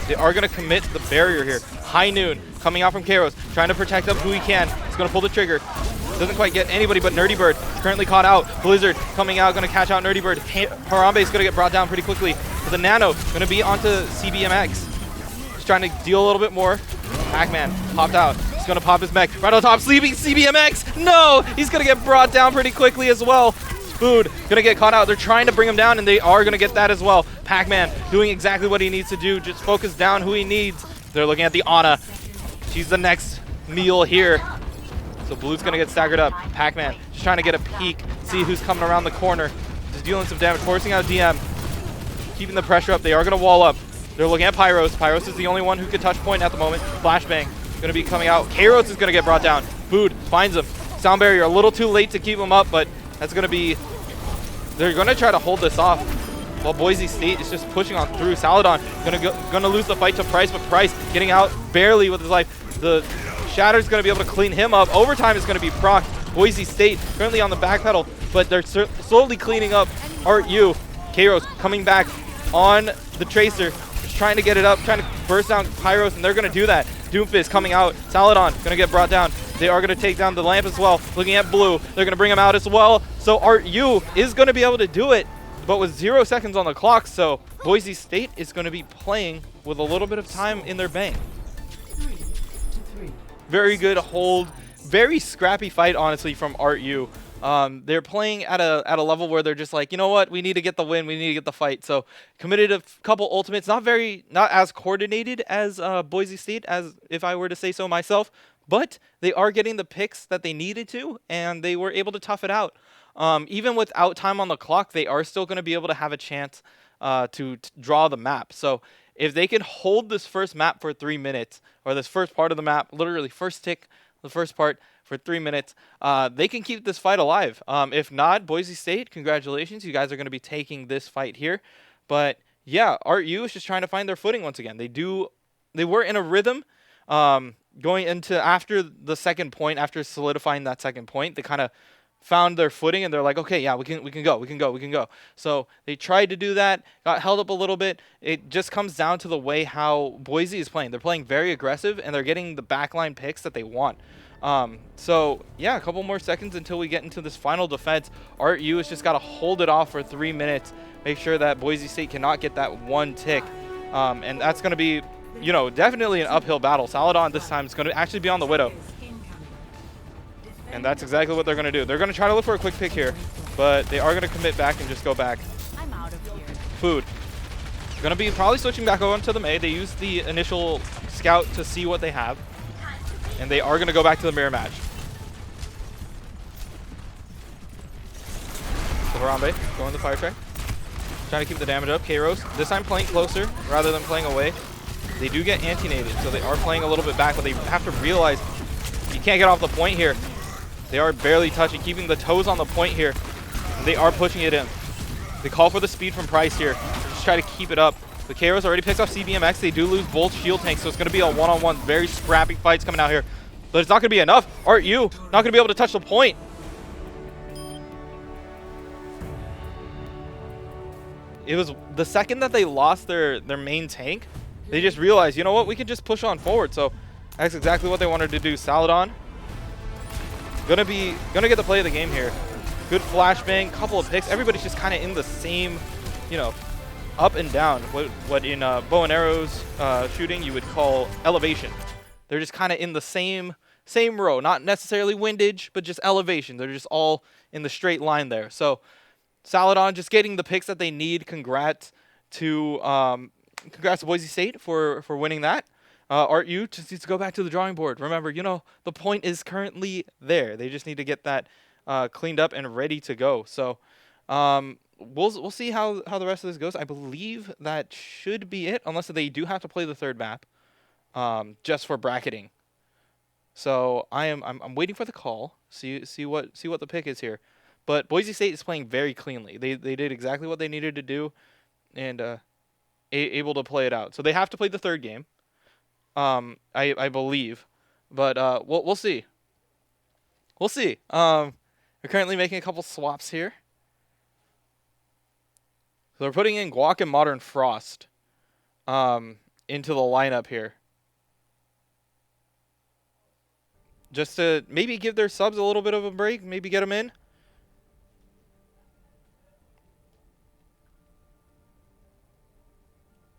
They are going to commit the barrier here. High Noon coming out from Kairos, trying to protect up who he can. He's going to pull the trigger. Doesn't quite get anybody but Nerdy Bird. Currently caught out. Blizzard coming out, going to catch out Nerdy Bird. Harambe is going to get brought down pretty quickly. But the Nano going to be onto CBMX. Just trying to deal a little bit more. Pac-Man popped out. He's going to pop his mech. Right on top, sleeping CBMX. No! He's going to get brought down pretty quickly as well. Food going to get caught out. They're trying to bring him down, and they are going to get that as well. Pac-Man doing exactly what he needs to do. Just focus down who he needs. They're looking at the Ana. She's the next meal here. So Blue's going to get staggered up. Pac-Man just trying to get a peek, see who's coming around the corner. Just dealing some damage, forcing out DM. Keeping the pressure up. They are going to wall up. They're looking at Pyros. Pyros is the only one who can touch point at the moment. Flashbang going to be coming out. Kairos is going to get brought down. Food finds him. Sound barrier a little too late to keep him up, but that's going to be... They're going to try to hold this off while Boise State is just pushing on through. Saladon going to lose the fight to Price, but Price getting out barely with his life. The Shatter's going to be able to clean him up. Overtime is going to be proc. Boise State currently on the back pedal, but they're slowly cleaning up. RU, Kairos coming back on the Tracer, just trying to get it up, trying to burst down Pyros, and they're going to do that. Doomfist coming out. Saladon going to get brought down. They are going to take down the lamp as well. Looking at Blue, they're going to bring him out as well. So RU is going to be able to do it, but with 0 seconds on the clock. So Boise State is going to be playing with a little bit of time in their bank. Very good hold. Very scrappy fight, honestly, from RU. They're playing at a level where they're just like, you know what, we need to get the win, we need to get the fight. So committed a couple ultimates, not as coordinated as Boise State, as if I were to say so myself, but they are getting the picks that they needed to, and they were able to tough it out. Even without time on the clock, they are still going to be able to have a chance to draw the map. So if they can hold this first map for 3 minutes, or this first part of the map, literally first tick, the first part for 3 minutes, they can keep this fight alive. If not, Boise State, congratulations. You guys are going to be taking this fight here. But yeah, RU is just trying to find their footing once again. They were in a rhythm going into after the second point, after solidifying that second point. They kind of found their footing, and they're like, okay, yeah, we can go. So they tried to do that, got held up a little bit. It just comes down to the way how Boise is playing. They're playing very aggressive, and they're getting the backline picks that they want. So yeah, a couple more seconds until we get into this final defense. RU has just got to hold it off for 3 minutes, make sure that Boise State cannot get that one tick, and that's going to be, you know, definitely an uphill battle. Saladon this time is going to actually be on the Widow. And that's exactly what they're going to do. They're going to try to look for a quick pick here, but they are going to commit back and just go back. I'm out of here. Food. Going to be probably switching back over to the Mei. They use the initial scout to see what they have, and they are going to go back to the mirror match. So Harambe going the fire track, trying to keep the damage up. Kairos this time playing closer rather than playing away. They do get anti-nated, so they are playing a little bit back, but they have to realize you can't get off the point here. They are barely touching, keeping the toes on the point here. They are pushing it in. They call for the speed from Price here. Just try to keep it up. The Kairos already picks off CBMX. They do lose both shield tanks, so it's going to be a one-on-one, very scrappy fights coming out here. But it's not going to be enough. RU not going to be able to touch the point. It was the second that they lost their main tank, they just realized, you know what, we can just push on forward. So that's exactly what they wanted to do. Saladon gonna get the play of the game here. Good flashbang, couple of picks. Everybody's just kind of in the same, you know, up and down. What in bow and arrows shooting you would call elevation. They're just kind of in the same row, not necessarily windage, but just elevation. They're just all in the straight line there. So Saladon just getting the picks that they need. Congrats to congrats to Boise State for winning that. Art U just needs to go back to the drawing board. Remember, the point is currently there. They just need to get that cleaned up and ready to go. So we'll see how the rest of this goes. I believe that should be it, unless they do have to play the third map just for bracketing. So I'm waiting for the call. See what the pick is here. But Boise State is playing very cleanly. They did exactly what they needed to do, and able to play it out. So they have to play the third game. I believe, but we'll see. We'll see. We're currently making a couple swaps here. So they're putting in Guac and Modern Frost into the lineup here. Just to maybe give their subs a little bit of a break, maybe get them in.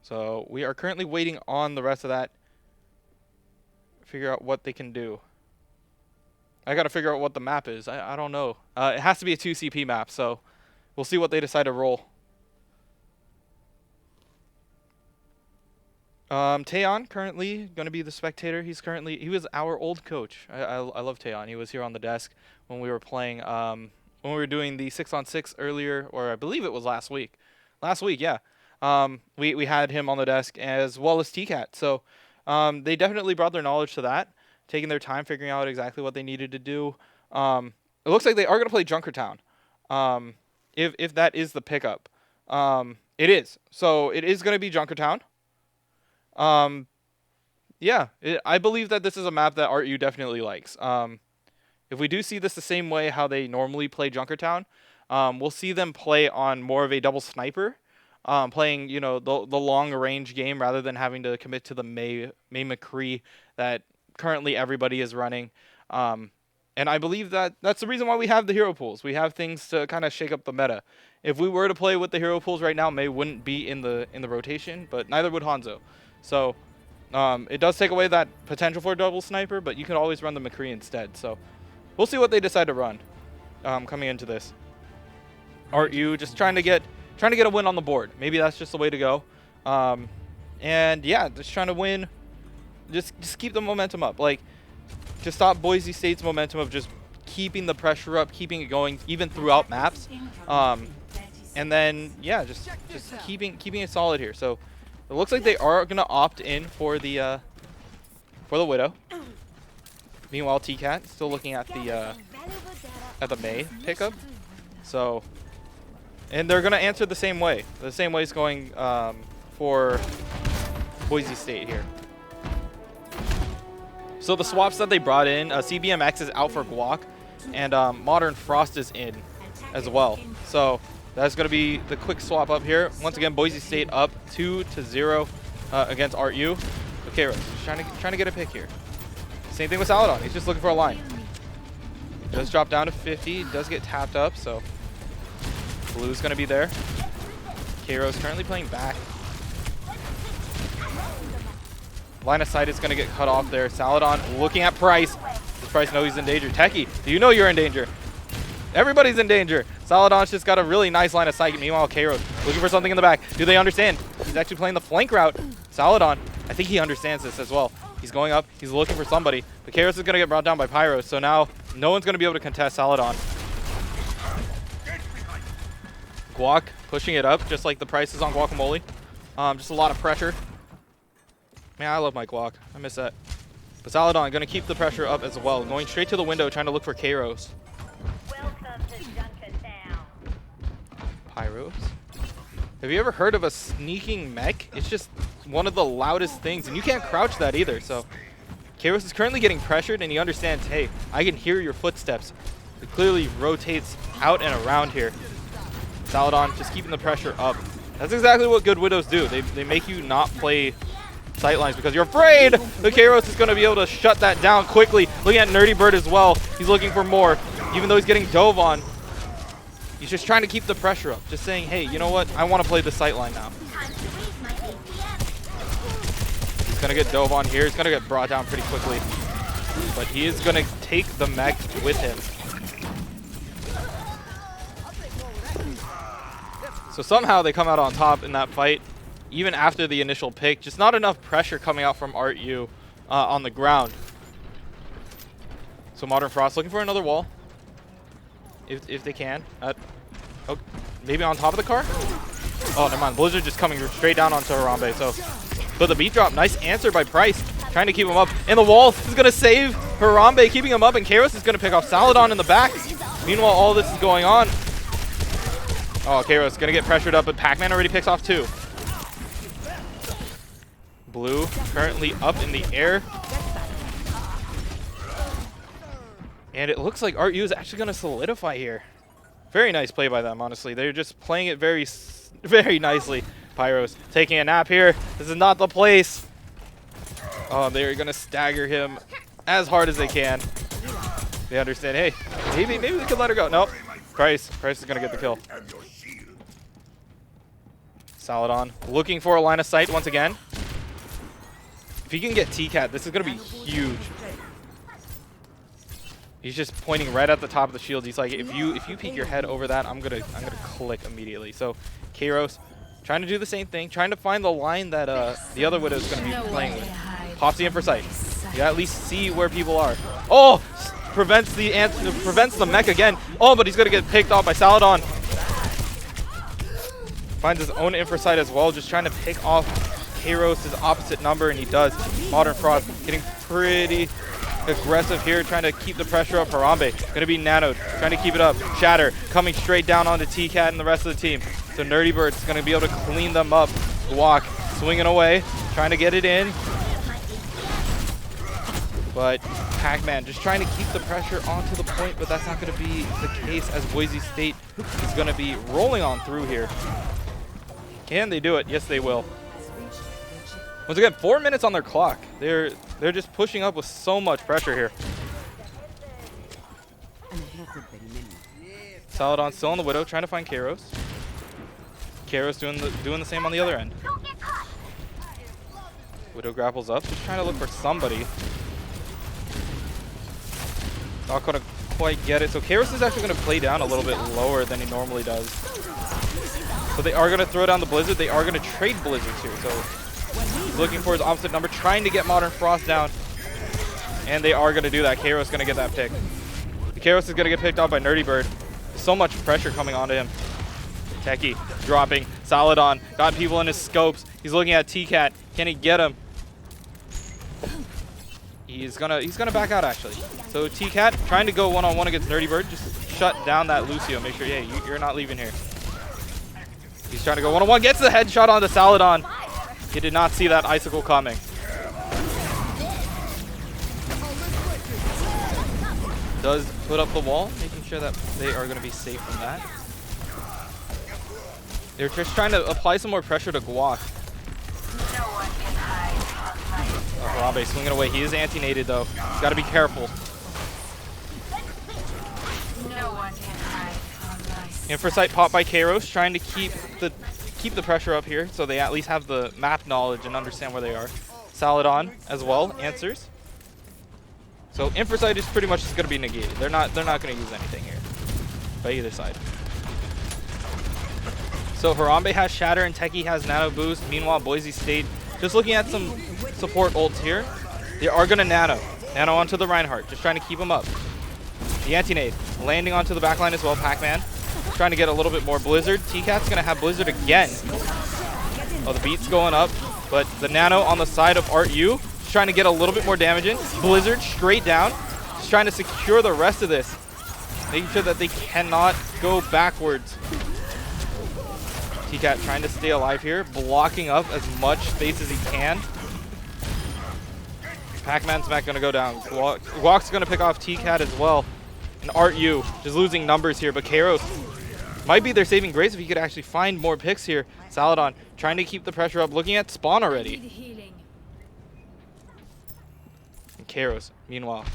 So we are currently waiting on the rest of that. Figure out what they can do. I got to figure out what the map is. I don't know. It has to be a 2CP map, so we'll see what they decide to roll. Taeyeon currently going to be the spectator. He was our old coach. I love Taeyeon. He was here on the desk when we were playing when we were doing the 6-on-6 earlier, or I believe it was last week. Last week, yeah. We had him on the desk as well as TCAT. So they definitely brought their knowledge to that, taking their time figuring out exactly what they needed to do. It looks like they are going to play Junkertown. If that is the pickup. It is. So it is going to be Junkertown. Yeah, I believe that this is a map that Art U definitely likes. If we do see this the same way how they normally play Junkertown, we'll see them play on more of a double sniper, playing the long range game rather than having to commit to the May McCree that currently everybody is running. And I believe that that's the reason why we have the hero pools. We have things to kind of shake up the meta. If we were to play with the hero pools right now, May wouldn't be in the rotation, but neither would Hanzo. So it does take away that potential for a double sniper, but you can always run the McCree instead. So we'll see what they decide to run coming into this. Art U just trying to get a win on the board. Maybe that's just the way to go. And yeah, just trying to win. Just keep the momentum up. Like, to stop Boise State's momentum of just keeping the pressure up, keeping it going even throughout maps. And then yeah, just keeping it solid here. So it looks like they are gonna opt in for the Widow. Meanwhile, TCAT still looking at the May pickup. So, and they're gonna answer the same way. The same way is going for Boise State here. So the swaps that they brought in, CBMX is out for Guac, and Modern Frost is in as well. So that's going to be the quick swap up here. Once again, Boise State up 2-0 against Art U. Okay, Rose, trying to get a pick here. Same thing with Saladon. He's just looking for a line. Does drop down to 50. Does get tapped up, so Blue's going to be there. K-Rose currently playing back. Line of sight is going to get cut off there. Saladon looking at Price. Does Price know he's in danger? Techie, do you know you're in danger? Everybody's in danger. Saladon's just got a really nice line of sight. Meanwhile, K-Rose looking for something in the back. Do they understand? He's actually playing the flank route. Saladon, I think he understands this as well. He's going up. He's looking for somebody. But K-Rose is going to get brought down by Pyro. So now no one's going to be able to contest Saladon. Guac pushing it up just like the prices on Guacamole. Just a lot of pressure. Man, I love my Guac. I miss that. But Saladon going to keep the pressure up as well. Going straight to the window, trying to look for K-Rose. Pyros. Have you ever heard of a sneaking mech? It's just one of the loudest things, and you can't crouch that either. So K-Rose is currently getting pressured, and he understands, hey, I can hear your footsteps. It clearly rotates out and around here. Saladon just keeping the pressure up. That's exactly what good Widows do. They make you not play sightlines because you're afraid the K-Rose is going to be able to shut that down quickly. Looking at Nerdy Bird as well. He's looking for more. Even though he's getting dove on, he's just trying to keep the pressure up. Just saying, hey, you know what? I want to play the sightline now. He's going to get dove on here. He's going to get brought down pretty quickly. But he is going to take the mech with him. So somehow they come out on top in that fight. even after the initial pick. Just not enough pressure coming out from ArtU on the ground. So Modern Frost looking for another wall, if they can. Oh, maybe on top of the car? Oh, never mind. Blizzard just coming straight down onto Harambe. So the beat drop, nice answer by Price, trying to keep him up. And the wall is going to save Harambe, keeping him up, and Kairos is going to pick off Saladon in the back. Meanwhile, all this is going on. Oh, Kairos going to get pressured up, but Pac-Man already picks off 2. Blue currently up in the air. And it looks like ArtU is actually going to solidify here. Very nice play by them, honestly. They're just playing it very, very nicely. Pyros taking a nap here. This is not the place. Oh, they're going to stagger him as hard as they can. They understand, hey, maybe we could let her go. Nope. Price is going to get the kill. Saladon looking for a line of sight once again. If he can get T-Cat, this is going to be huge. He's just pointing right at the top of the shield. He's like, if you peek your head over that, I'm gonna click immediately. So Kairos trying to do the same thing, trying to find the line that the other Widow is gonna be playing with. Pops the in for sight. You at least see where people are. Oh, prevents the mech again. Oh, but he's gonna get picked off by Saladon. Finds his own in for sight as well, just trying to pick off Kairos' opposite number, and he does. Modern Frost getting pretty aggressive here, trying to keep the pressure up. Harambe going to be nanoed, trying to keep it up. Shatter coming straight down onto T-Cat and the rest of the team. So Nerdy Bird's going to be able to clean them up. Guac swinging away, trying to get it in. But Pac-Man just trying to keep the pressure onto the point, but that's not going to be the case as Boise State is going to be rolling on through here. Can they do it? Yes, they will. Once again, 4 minutes on their clock. They're just pushing up with so much pressure here. Saladon still on the Widow, trying to find Kairos. Kairos doing the same on the other end. Widow grapples up, just trying to look for somebody. Not gonna quite get it. So Kairos is actually gonna play down a little bit lower than he normally does. So they are gonna throw down the Blizzard. They are gonna trade Blizzards here. So he's looking for his opposite number, trying to get Modern Frost down. And they are going to do that. Kairos is going to get that pick. Kairos is going to get picked off by Nerdy Bird. So much pressure coming onto him. Techie dropping. Saladon got people in his scopes. He's looking at T-Cat. Can he get him? He's gonna back out, actually. So T-Cat trying to go one-on-one against Nerdy Bird. Just shut down that Lucio. Make sure, hey, you're not leaving here. He's trying to go one-on-one. Gets the headshot onto Saladon. He did not see that icicle coming. Does put up the wall, making sure that they are going to be safe from that. They're just trying to apply some more pressure to Guac. Harambe swinging away. He is anti-nated though. He's got to be careful. Infrasight pop by Kairos, trying to keep the pressure up here, so they at least have the map knowledge and understand where they are. Saladon as well answers. So Infrasight is pretty much just going to be negated. They're not going to use anything here by either side. So Harambe has Shatter and Techie has Nano Boost. Meanwhile, Boise State just looking at some support ults here. They are going to Nano onto the Reinhardt, just trying to keep him up. The anti-nade landing onto the backline as well. Pac-Man trying to get a little bit more Blizzard. T-Cat's going to have Blizzard again. Oh, the beat's going up, but the Nano on the side of ArtU, just trying to get a little bit more damage in. Blizzard straight down, just trying to secure the rest of this, making sure that they cannot go backwards. T-Cat trying to stay alive here, blocking up as much space as he can. Pac-Man's not going to go down. Guac's going to pick off T-Cat as well. And ArtU just losing numbers here, but Kairos might be their saving grace if he could actually find more picks here. Saladon trying to keep the pressure up, looking at spawn already. And Kairos, meanwhile,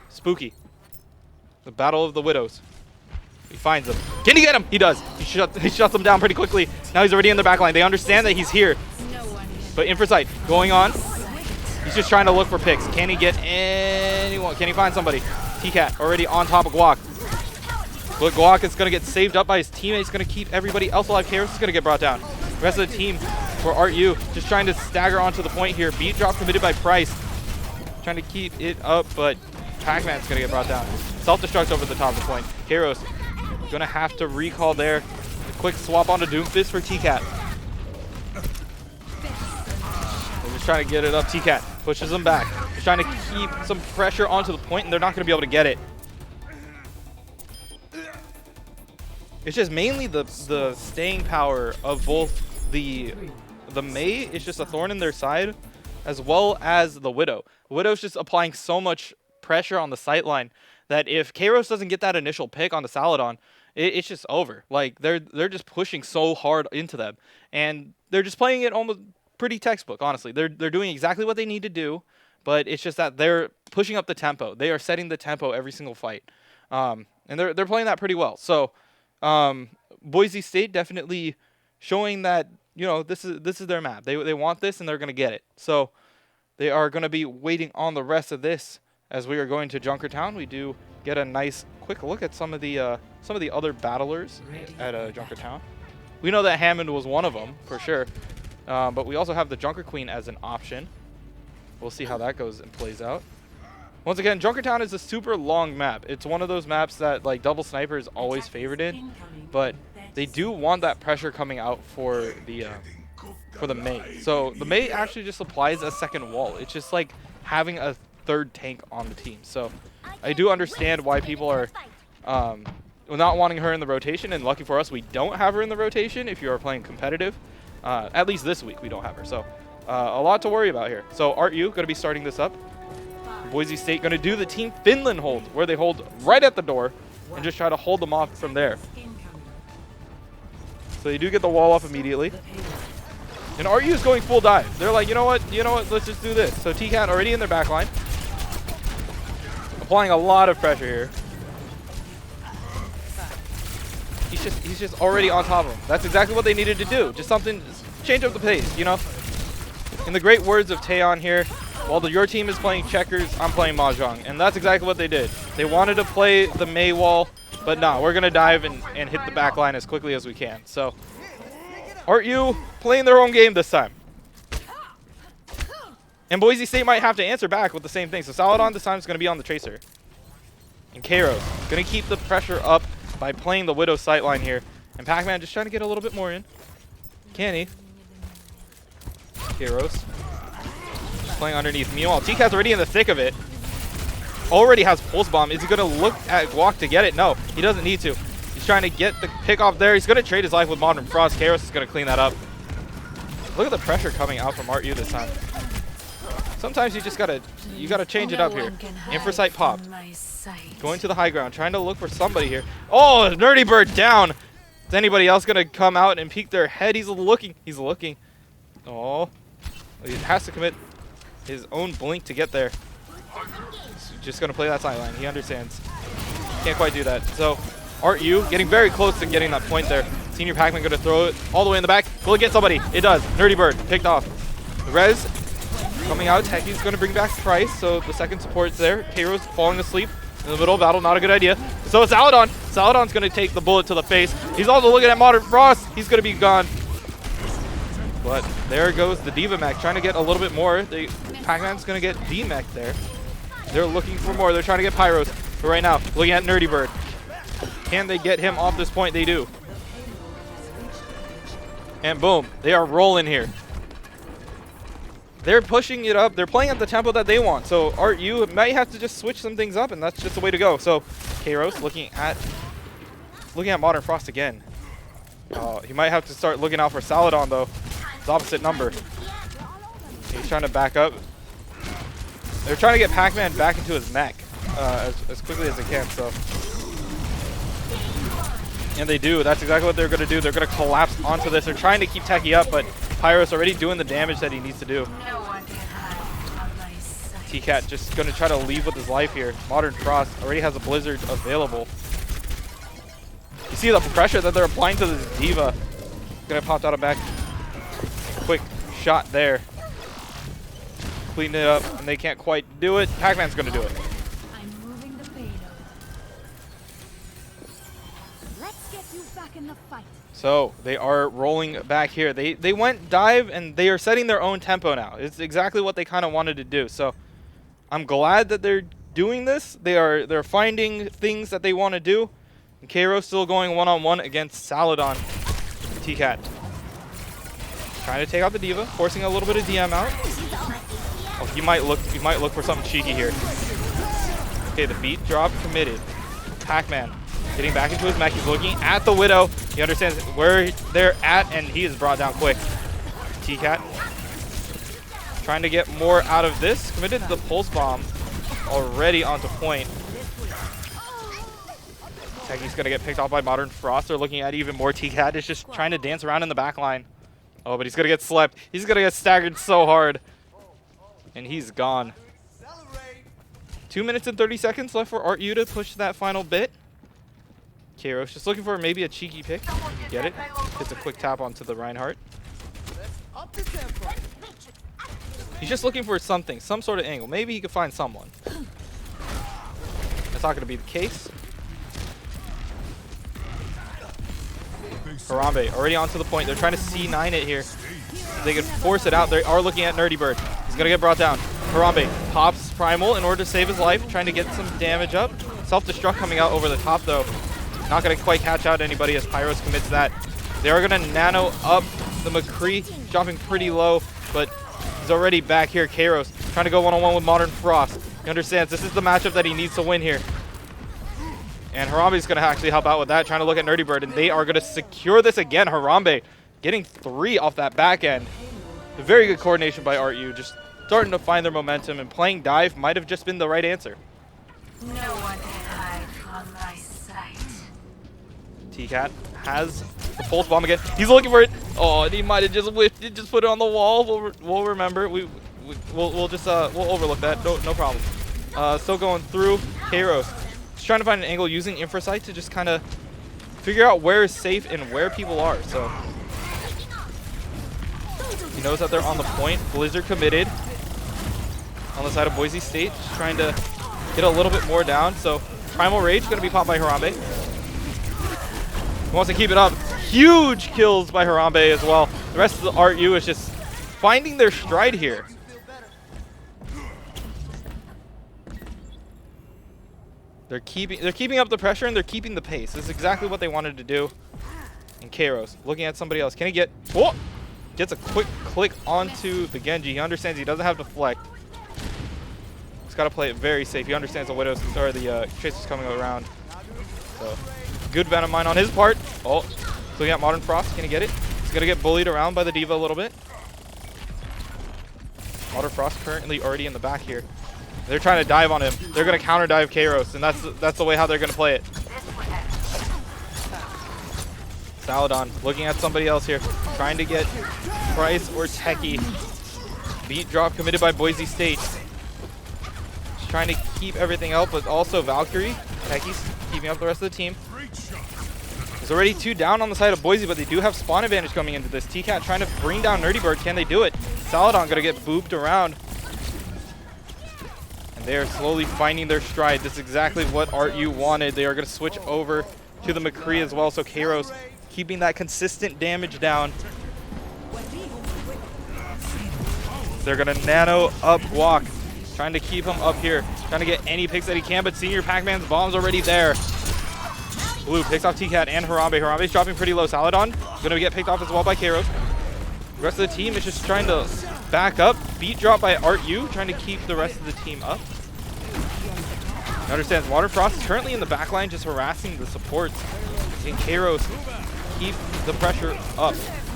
Spooky. The Battle of the Widows. He finds him. Can he get him? He does. He shuts him down pretty quickly. Now he's already in the backline. They understand that he's here. But Infrasight going on. He's just trying to look for picks. Can he get anyone? Can he find somebody? T-Cat already on top of Guac. But Guac is going to get saved up by his teammates. Going to keep everybody else alive. Kairos is going to get brought down. The rest of the team for RU. Just trying to stagger onto the point here. Beat drop committed by Price. Trying to keep it up, but Pac-Man's going to get brought down. Self-destruct over the top of the point. Kairos going to have to recall there. A quick swap onto Doomfist for T-Cat. They're just trying to get it up. T-Cat pushes them back. He's trying to keep some pressure onto the point, and they're not going to be able to get it. It's just mainly the staying power of both the Mei is just a thorn in their side, as well as the Widow. Widow's just applying so much pressure on the sightline that if Kairos doesn't get that initial pick on the Saladon, it's just over. Like they're just pushing so hard into them, and they're just playing it almost pretty textbook. Honestly, they're doing exactly what they need to do, but it's just that they're pushing up the tempo. They are setting the tempo every single fight, and they're playing that pretty well. So. Boise State definitely showing that, you know, this is their map. They want this and they're going to get it. So they are going to be waiting on the rest of this as we are going to Junkertown. We do get a nice quick look at some of the other battlers at Junkertown. We know that Hammond was one of them for sure, but we also have the Junker Queen as an option. We'll see how that goes and plays out. Once again, Junkertown is a super long map. It's one of those maps that like double sniper is always favored in, but they do want that pressure coming out for the Mei. So the Mei actually just applies a second wall. It's just like having a third tank on the team. So I do understand why people are not wanting her in the rotation, and lucky for us, we don't have her in the rotation if you are playing competitive. At least this week we don't have her. So a lot to worry about here. So ArtU going to be starting this up. Boise State going to do the Team Finland hold, where they hold right at the door and just try to hold them off from there. So they do get the wall off immediately. And RU is going full dive. They're like, you know what, let's just do this. So T-Cat already in their back line. Applying a lot of pressure here. He's just already on top of them. That's exactly what they needed to do. Just something, just change up the pace, you know? In the great words of Taeyeon here, while your team is playing checkers, I'm playing mahjong. And that's exactly what they did. They wanted to play the Mei wall, but no, we're going to dive and hit the back line as quickly as we can. So, RU playing their own game this time. And Boise State might have to answer back with the same thing. So Saladon this time is going to be on the Tracer. And Kairos going to keep the pressure up by playing the Widow sightline here. And Pac-Man just trying to get a little bit more in. Can he? Kairos. Playing underneath. Meanwhile, T-Cat's already in the thick of it. Already has Pulse Bomb. Is he going to look at Guac to get it? No, he doesn't need to. He's trying to get the pick off there. He's going to trade his life with Modern Frost. Kairos is going to clean that up. Look at the pressure coming out from RU this time. Sometimes you just gotta change it up here. Infrasight popped. Going to the high ground, trying to look for somebody here. Oh, Nerdy Bird down. Is anybody else gonna come out and peek their head? He's looking. He's looking. Oh, he has to commit his own blink to get there. He's just gonna play that sideline. He understands. Can't quite do that. So RU getting very close to getting that point there. Senior Pac-Man gonna throw it all the way in the back. Will it get somebody? It does. Nerdy Bird picked off. The Rez coming out. Techie's gonna bring back Price. So the second support's there. Kairos falling asleep in the middle of battle. Not a good idea. So it's Saladon. Saladon's gonna take the bullet to the face. He's also looking at Modern Frost. He's gonna be gone. But there goes the Diva Mech trying to get a little bit more. Pac-Man's gonna get D-Mech there. They're looking for more. They're trying to get Pyros. But right now, looking at Nerdy Bird. Can they get him off this point? They do. And boom, they are rolling here. They're pushing it up. They're playing at the tempo that they want. So RU might have to just switch some things up, and that's just the way to go. So Kairos looking at Modern Frost again. He might have to start looking out for Saladon though. It's opposite number. He's trying to back up. They're trying to get Pac-Man back into his mech as quickly as they can. So, and they do. That's exactly what they're going to do. They're going to collapse onto this. They're trying to keep Techie up, but Pyros already doing the damage that he needs to do. T-Cat just going to try to leave with his life here. Modern Frost already has a Blizzard available. You see the pressure that they're applying to this Diva. Going to pop out a back. Quick shot there. Clean it up, and they can't quite do it. Pac-Man's going to do it. You back in the fight. So they are rolling back here. They went dive and they are setting their own tempo now. It's exactly what they kind of wanted to do. So I'm glad that they're doing this. They're finding things that they want to do. And Kairos still going one-on-one against Saladon. T-Cat trying to take out the diva, forcing a little bit of DM out. Oh, you might look for something cheeky here. Okay, the beat drop committed. Pac-Man getting back into his mech. He's looking at the Widow. He understands where they're at, and he is brought down quick. T-Cat trying to get more out of this. Committed the pulse bomb already onto point. Techi's going to get picked off by Modern Frost. They're looking at even more. T-Cat is just trying to dance around in the back line. Oh, but he's going to get slept. He's going to get staggered so hard. And he's gone. 2 minutes and 30 seconds left for ArtU to push that final bit. Kairos just looking for maybe a cheeky pick. Get it. Gets a quick tap onto the Reinhardt. He's just looking for something, some sort of angle. Maybe he could find someone. That's not going to be the case. Harambe already onto the point. They're trying to C9 it here. They can force it out. They are looking at Nerdy Bird. He's going to get brought down. Harambe pops Primal in order to save his life, trying to get some damage up. Self-destruct coming out over the top, though. Not going to quite catch out anybody as Pyros commits that. They are going to nano up the McCree, dropping pretty low, but he's already back here. Kairos trying to go one-on-one with Modern Frost. He understands this is the matchup that he needs to win here. And Harambe's going to actually help out with that, trying to look at Nerdy Bird, and they are going to secure this again. Harambe getting 3 off that back end. A very good coordination by ArtU, just starting to find their momentum, and playing dive might have just been the right answer. No one can hide from my sight. T-Cat has the pulse bomb again. He's looking for it. Oh, and he might have just whiffed it, just put it on the wall. We'll remember. We'll overlook that. No problem. Still going through. Kairos just trying to find an angle using Infrasight to just kind of figure out where is safe and where people are. So he knows that they're on the point. Blizzard committed on the side of Boise State, just trying to get a little bit more down. So Primal Rage going to be popped by Harambe. He wants to keep it up. Huge kills by Harambe as well. The rest of the ArtU is just finding their stride here. They're keeping up the pressure, and they're keeping the pace. This is exactly what they wanted to do. And Kairos looking at somebody else. Can he get... Whoa! Gets a quick click onto the Genji. He understands he doesn't have to deflect. He's got to play it very safe. He understands the Widow's or the Tracer's coming around. So good Venom Mine on his part. Oh, looking at Modern Frost. Can he get it? He's going to get bullied around by the Diva a little bit. Modern Frost currently already in the back here. They're trying to dive on him. They're going to counter dive Kairos, and that's the way how they're going to play it. Saladon looking at somebody else here, trying to get Price or Techie. Beat drop committed by Boise State. Just trying to keep everything up, but also Valkyrie. Techie's keeping up the rest of the team. There's already 2 down on the side of Boise, but they do have spawn advantage coming into this. T-Cat trying to bring down Nerdy Bird. Can they do it? Saladon going to get booped around. And they are slowly finding their stride. This is exactly what ArtU wanted. They are going to switch over to the McCree as well. So Kairos keeping that consistent damage down. They're going to nano up Walk. Trying to keep him up here. Trying to get any picks that he can, but Senior Pac-Man's bomb's already there. Blue picks off T-Cat and Harambe. Harambe's dropping pretty low. Saladon going to get picked off as well by Kairos. The rest of the team is just trying to back up. Beat drop by ArtU, trying to keep the rest of the team up. He understands Water Frost is currently in the back line, just harassing the supports. And Kairos keep the pressure up.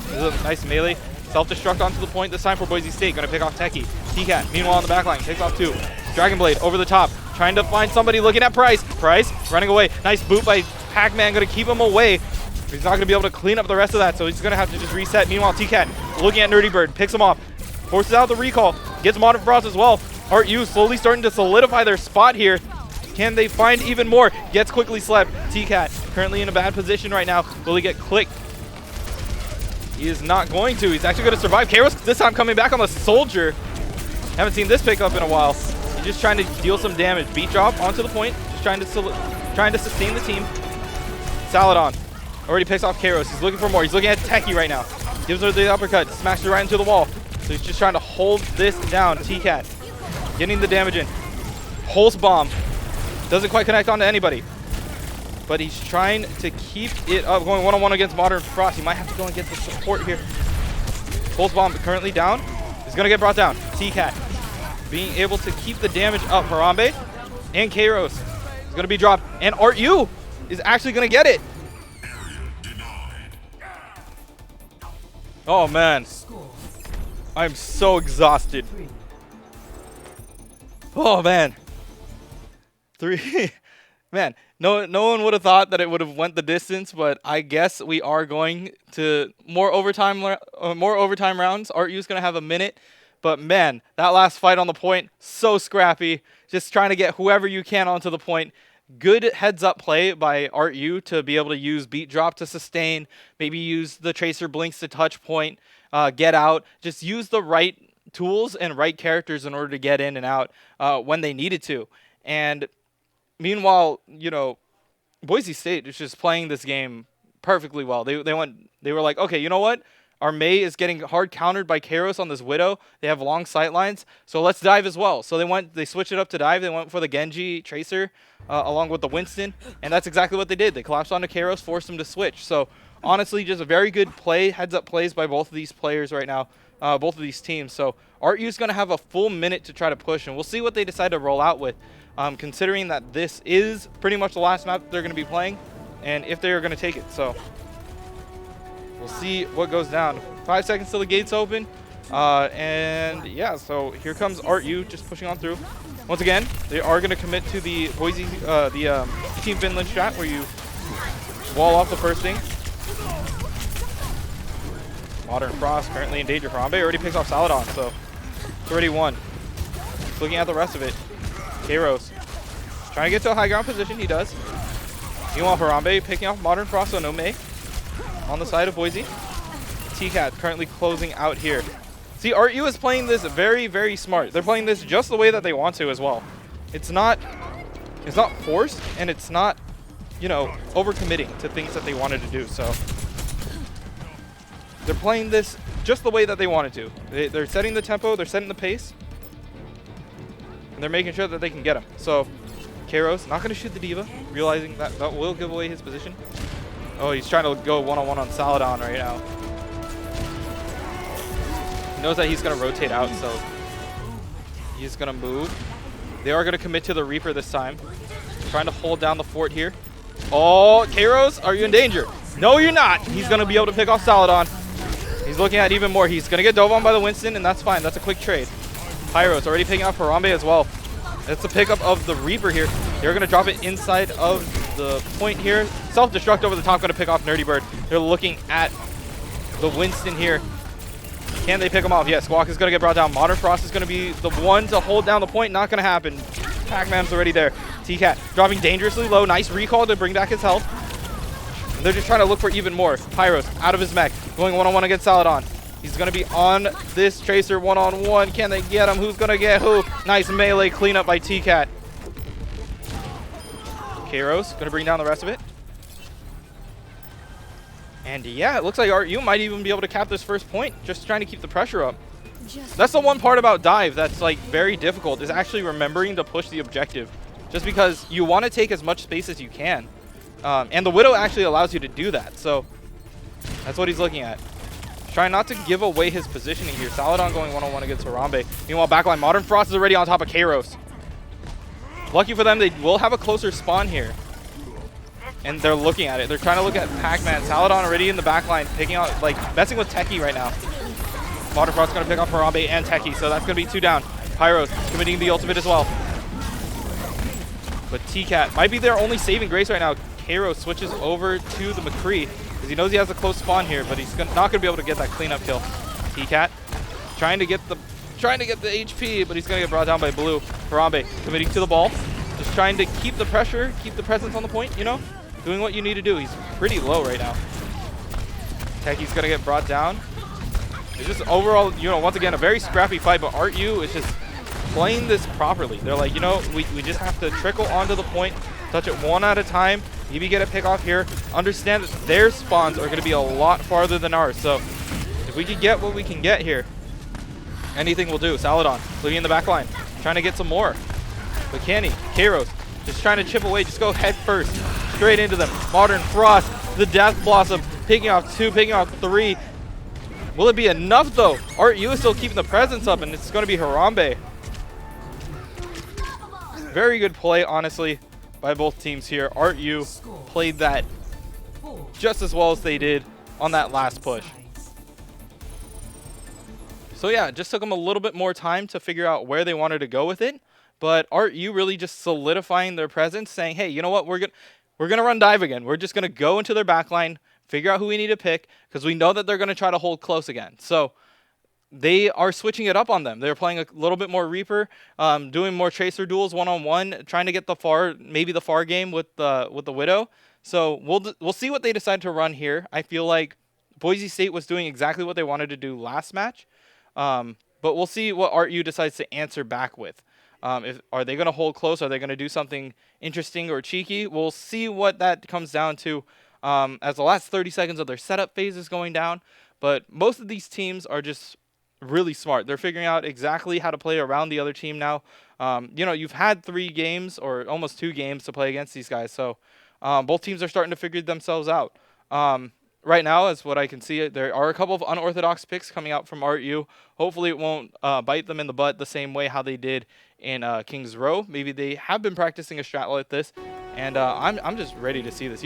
This is a nice melee. Self-destruct onto the point this time for Boise State. Going to pick off Techie. T-Cat, meanwhile, on the back line, picks off 2. Dragon Blade over the top, trying to find somebody, looking at Price. Price running away. Nice boot by Pac-Man, going to keep him away. He's not going to be able to clean up the rest of that, so he's going to have to just reset. Meanwhile, T-Cat looking at Nerdy Bird, picks him off, forces out the recall, gets Modern Frost as well. ArtU slowly starting to solidify their spot here. Can they find even more? Gets quickly slept. T-Cat currently in a bad position right now. Will he get clicked? He is not going to. He's actually going to survive. Kairos this time coming back on the Soldier. Haven't seen this pick up in a while. He's just trying to deal some damage. Beat drop onto the point. Just trying to sustain the team. Saladon Already picks off Kairos. He's looking for more. He's looking at Techie right now. Gives her the uppercut. Smashes her right into the wall. So he's just trying to hold this down. T-Cat getting the damage in. Pulse bomb. Doesn't quite connect onto anybody. But he's trying to keep it up. Going one-on-one against Modern Frost. He might have to go and get the support here. Pulse bomb currently down. He's going to get brought down. T-Cat being able to keep the damage up. Harambe and Kairos is going to be dropped. And ArtU is actually going to get it. Oh, man. I'm so exhausted. Oh, man. 3. Man, no one would have thought that it would have went the distance, but I guess we are going to more overtime rounds. ArtU's going to have a minute. But, man, that last fight on the point, so scrappy. Just trying to get whoever you can onto the point. Good heads-up play by ArtU to be able to use beat drop to sustain, maybe use the Tracer Blinks to touch point, get out. Just use the right tools and right characters in order to get in and out when they needed to. And meanwhile, you know, Boise State is just playing this game perfectly well. They were like, okay, you know what? Our Mei is getting hard countered by Kairos on this Widow. They have long sight lines, so let's dive as well. So they switched it up to dive. They went for the Genji Tracer along with the Winston, and that's exactly what they did. They collapsed onto Kairos, forced him to switch. So honestly, just a very good play, heads-up plays by both of these players right now, both of these teams. So ArtU's going to have a full minute to try to push, and we'll see what they decide to roll out with, considering that this is pretty much the last map that they're going to be playing, and if they are going to take it. So we'll see what goes down. 5 seconds till the gates open. And yeah, so here comes ArtU just pushing on through. Once again, they are going to commit to the Boise, Team Finland strat where you wall off the first thing. Modern Frost currently in danger. Harambe already picks off Saladon, so it's already won. Looking at the rest of it. Kairos trying to get to a high ground position. He does. Meanwhile, Harambe picking off Modern Frost, so no Mei on the side of Boise. T-Cat currently closing out here. See, ArtU is playing this very, very smart. They're playing this just the way that they want to as well. It's not forced, and it's not, you know, overcommitting to things that they wanted to do. So they're playing this just the way that they wanted to. They're setting the tempo, they're setting the pace, and they're making sure that they can get him. So Kairos not going to shoot the Diva, realizing that that will give away his position. Oh, he's trying to go one-on-one on Saladon right now. He knows that he's going to rotate out, so he's going to move. They are going to commit to the Reaper this time. Trying to hold down the fort here. Oh, Kairos, are you in danger? No, you're not. He's going to be able to pick off Saladon. He's looking at even more. He's going to get dove on by the Winston, and that's fine. That's a quick trade. Pyro's already picking off Harambe as well. That's the pickup of the Reaper here. They're going to drop it inside of the point here. Self-destruct over the top, going to pick off Nerdy Bird. They're looking at the Winston here. Can they pick him off? Yes, Squawk is going to get brought down. Modern Frost is going to be the one to hold down the point. Not going to happen. Pac-Man's already there. T-Cat dropping dangerously low. Nice recall to bring back his health. And they're just trying to look for even more. Pyros out of his mech. Going one-on-one against Saladon. He's going to be on this Tracer one-on-one. Can they get him? Who's going to get who? Nice melee cleanup by T-Cat. Kairos going to bring down the rest of it. And yeah, it looks like ArtU might even be able to cap this first point, just trying to keep the pressure up. That's the one part about dive that's like very difficult, is actually remembering to push the objective. Just because you want to take as much space as you can. And the Widow actually allows you to do that, so that's what he's looking at. Trying not to give away his positioning here. Saladon going one-on-one against Harambe. Meanwhile, backline, Modern Frost is already on top of Kairos. Lucky for them, they will have a closer spawn here. And they're looking at it. They're trying to look at Pac-Man. Saladon already in the backline, picking out, like, messing with Techie right now. Modern Frost's going to pick off Harambe and Techie, so that's going to be 2 down. Pyros committing the ultimate as well. But T-Cat might be their only saving grace right now. Kairos switches over to the McCree because he knows he has a close spawn here, but he's not going to be able to get that cleanup kill. T-Cat trying to get the HP, but he's going to get brought down by Blue. Harambe committing to the ball. Just trying to keep the pressure, keep the presence on the point, you know? Doing what you need to do. He's pretty low right now. Techie's going to get brought down. It's just overall, you know, once again, a very scrappy fight, but ArtU is just playing this properly. They're like, you know, we just have to trickle onto the point, touch it one at a time, Maybe get a pick off here. Understand that their spawns are going to be a lot farther than ours. So if we can get what we can get here, anything will do. Saladon looking in the back line, trying to get some more. But can he? Kairos just trying to chip away. Just go head first. Straight into them. Modern Frost. The Death Blossom. Picking off 2, picking off 3. Will it be enough though? RU is still keeping the presence up, and it's going to be Harambe. Very good play, honestly, by both teams here. RU played that just as well as they did on that last push. So yeah, it just took them a little bit more time to figure out where they wanted to go with it. But RU really just solidifying their presence, saying, hey, you know what? We're gonna run dive again. We're just gonna go into their backline, figure out who we need to pick, because we know that they're gonna try to hold close again. So they are switching it up on them. They're playing a little bit more Reaper, doing more Tracer duels one-on-one, trying to get the maybe the far game with the Widow. So we'll see what they decide to run here. I feel like Boise State was doing exactly what they wanted to do last match, but we'll see what RU decides to answer back with. Are they going to hold close? Are they going to do something interesting or cheeky? We'll see what that comes down to as the last 30 seconds of their setup phase is going down. But most of these teams are just really smart. They're figuring out exactly how to play around the other team now. You know, you've had 3 games or almost 2 games to play against these guys. So both teams are starting to figure themselves out. Right now, as what I can see, there are a couple of unorthodox picks coming out from RU. Hopefully it won't bite them in the butt the same way how they did in Kings Row. Maybe they have been practicing a strat like this, and I'm just ready to see this.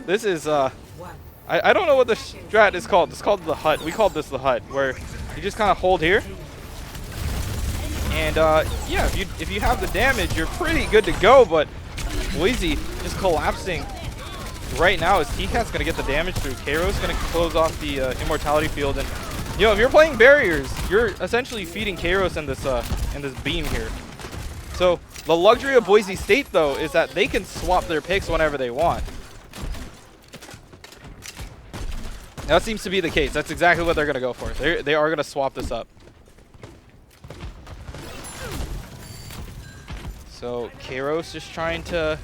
This is I don't know what the strat is called. It's called the hut. We called this the hut, where you just kind of hold here, and yeah, if you have the damage, you're pretty good to go. But Boise just collapsing right now as T-Cat's going to get the damage through. Kairos going to close off the immortality field, and you know, if you're playing barriers, you're essentially feeding Kairos in this beam here. So the luxury of Boise State though is that they can swap their picks whenever they want. That seems to be the case. That's exactly what they're going to go for. They are going to swap this up. So Kairos just trying to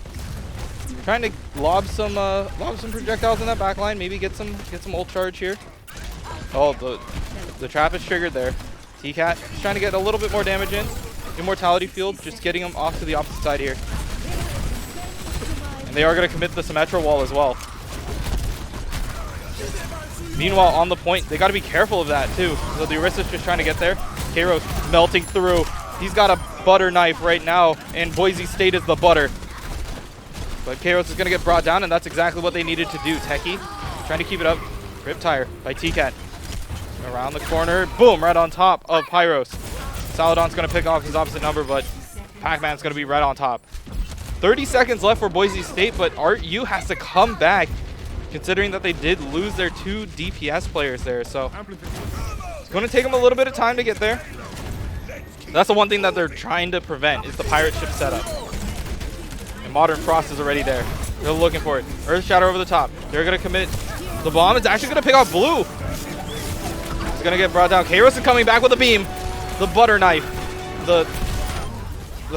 lob some projectiles in that back line. Maybe get some ult charge here. Oh, the trap is triggered there. T-Cat just trying to get a little bit more damage in. Immortality field, just getting him off to the opposite side here. And they are going to commit the Symmetra wall as well. Meanwhile, on the point, they got to be careful of that too. So the Orisa's just trying to get there. Kairos melting through. He's got a butter knife right now, and Boise State is the butter. But Kairos is going to get brought down, and that's exactly what they needed to do. Techie trying to keep it up. Riptire by T-Cat. Around the corner. Boom, right on top of Pyros. Saladon's going to pick off his opposite number, but Pac-Man's going to be right on top. 30 seconds left for Boise State, but RU has to come back, considering that they did lose their 2 DPS players there. So it's going to take them a little bit of time to get there. That's the one thing that they're trying to prevent, is the pirate ship setup. And Modern Frost is already there. They're looking for it. Earth Shatter over the top. They're going to commit the bomb. It's actually going to pick off Blue. It's going to get brought down. Kairos is coming back with a beam. The butter knife. The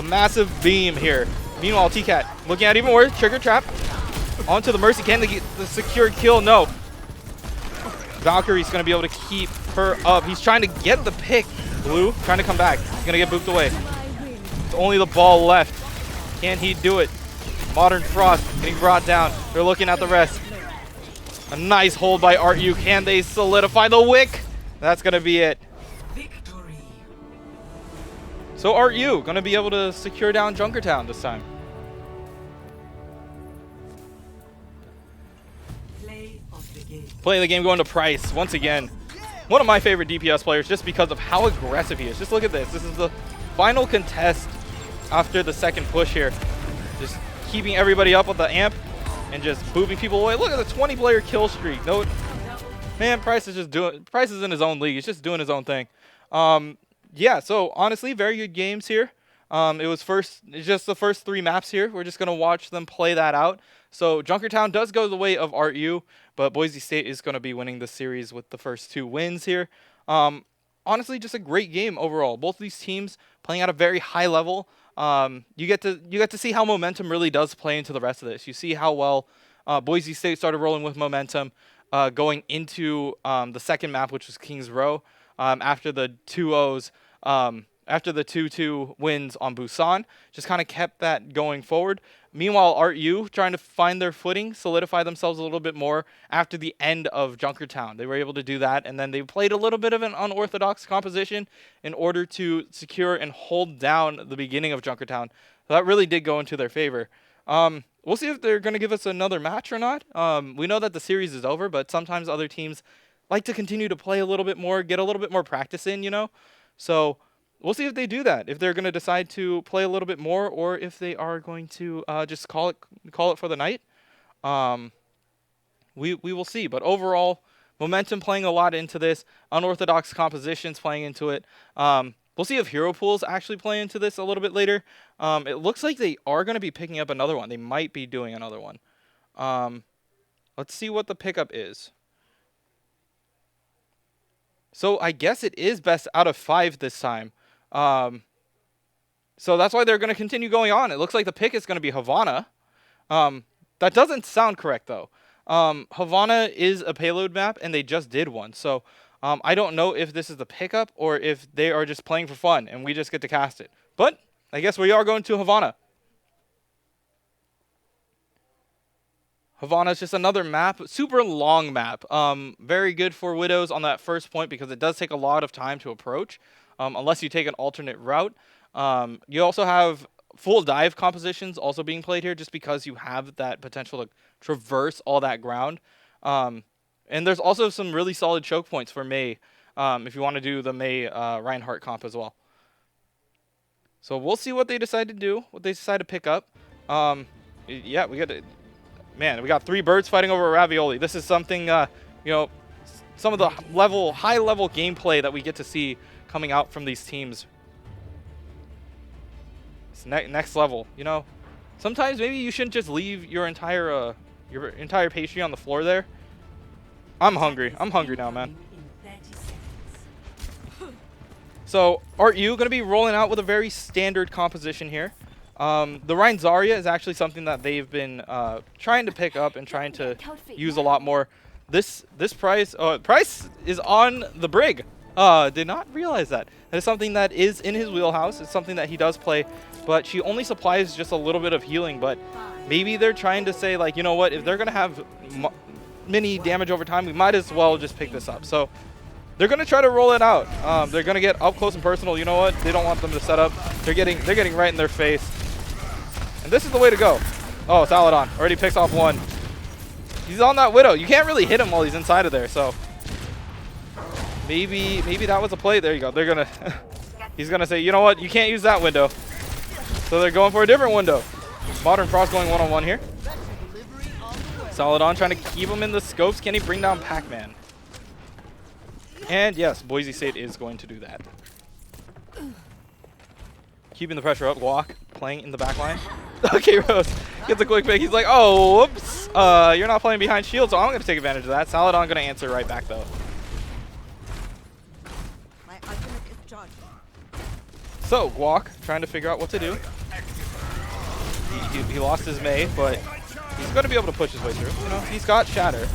massive beam here. Meanwhile, T-Cat looking at even worse. Trigger trap. Onto the Mercy. Can they get the secure kill? No. Valkyrie's going to be able to keep her up. He's trying to get the pick. Blue trying to come back. He's going to get booped away. It's only the ball left. Can he do it? Modern Frost getting brought down. They're looking at the rest. A nice hold by RU. Can they solidify the wick? That's going to be it. So RU going to be able to secure down Junkertown this time. Play of the game going to Price once again. One of my favorite DPS players just because of how aggressive he is. Just look at this. This is the final contest after the second push here. Just keeping everybody up with the amp and just booping people away. Look at the 20-player kill streak. No, man, Price is in his own league. He's just doing his own thing. Yeah, so honestly, very good games here. It's just the first 3 maps here. We're just going to watch them play that out. So Junkertown does go the way of RU, but Boise State is going to be winning the series with the first 2 wins here. Honestly, just a great game overall. Both of these teams playing at a very high level. you get to see how momentum really does play into the rest of this. You see how well Boise State started rolling with momentum going into the second map, which was Kings Row, after the 2-0s, after the 2-2 wins on Busan, just kind of kept that going forward. Meanwhile, ArtU trying to find their footing, solidify themselves a little bit more after the end of Junkertown. They were able to do that, and then they played a little bit of an unorthodox composition in order to secure and hold down the beginning of Junkertown. So that really did go into their favor. We'll see if they're going to give us another match or not. We know that the series is over, but sometimes other teams like to continue to play a little bit more, get a little bit more practice in, you know? So we'll see if they do that, if they're going to decide to play a little bit more, or if they are going to just call it for the night. We will see. But overall, momentum playing a lot into this, unorthodox compositions playing into it. We'll see if hero pools actually play into this a little bit later. It looks like they are going to be picking up another one. They might be doing another one. Let's see what the pickup is. So I guess it is best out of 5 this time. So that's why they're going to continue going on. It looks like the pick is going to be Havana. That doesn't sound correct, though. Havana is a payload map, and they just did one. So I don't know if this is the pickup or if they are just playing for fun, and we just get to cast it. But I guess we are going to Havana. Havana is just another map, super long map. Very good for Widows on that first point because it does take a lot of time to approach, unless you take an alternate route. You also have full dive compositions also being played here just because you have that potential to traverse all that ground. And there's also some really solid choke points for May if you want to do the May Reinhardt comp as well. So we'll see what they decide to do, what they decide to pick up. Yeah, we got 3 birds fighting over a ravioli. This is something, you know, some of the high-level gameplay that we get to see coming out from these teams. It's next level, you know. Sometimes maybe you shouldn't just leave your entire pastry on the floor there. I'm hungry. I'm hungry now, man. So, ArtU going to be rolling out with a very standard composition here. The Rhine Zarya is actually something that they've been trying to pick up and trying to use a lot more. This price is on the Brig. Did not realize that. That is something that is in his wheelhouse. It's something that he does play, but she only supplies just a little bit of healing. But maybe they're trying to say, like, you know what, if they're going to have mini damage over time, we might as well just pick this up. So they're going to try to roll it out. They're going to get up close and personal. You know what? They don't want them to set up. They're getting right in their face. And this is the way to go. Oh, Saladon already picks off one. He's on that Widow. You can't really hit him while he's inside of there, so maybe that was a play. There you go. They're going to he's going to say, "You know what? You can't use that window." So they're going for a different window. Modern Frost going one-on-one here. Saladon trying to keep him in the scopes. Can he bring down Pac-Man? And yes, Boise State is going to do that. Keeping the pressure up. Guac playing in the back line. Okay, Rose gets a quick pick. He's like, oh, whoops. You're not playing behind shield, so I'm going to take advantage of that. Saladon going to answer right back, though. So, Guac trying to figure out what to do. He lost his May, but he's going to be able to push his way through. You know, he's got Shatter.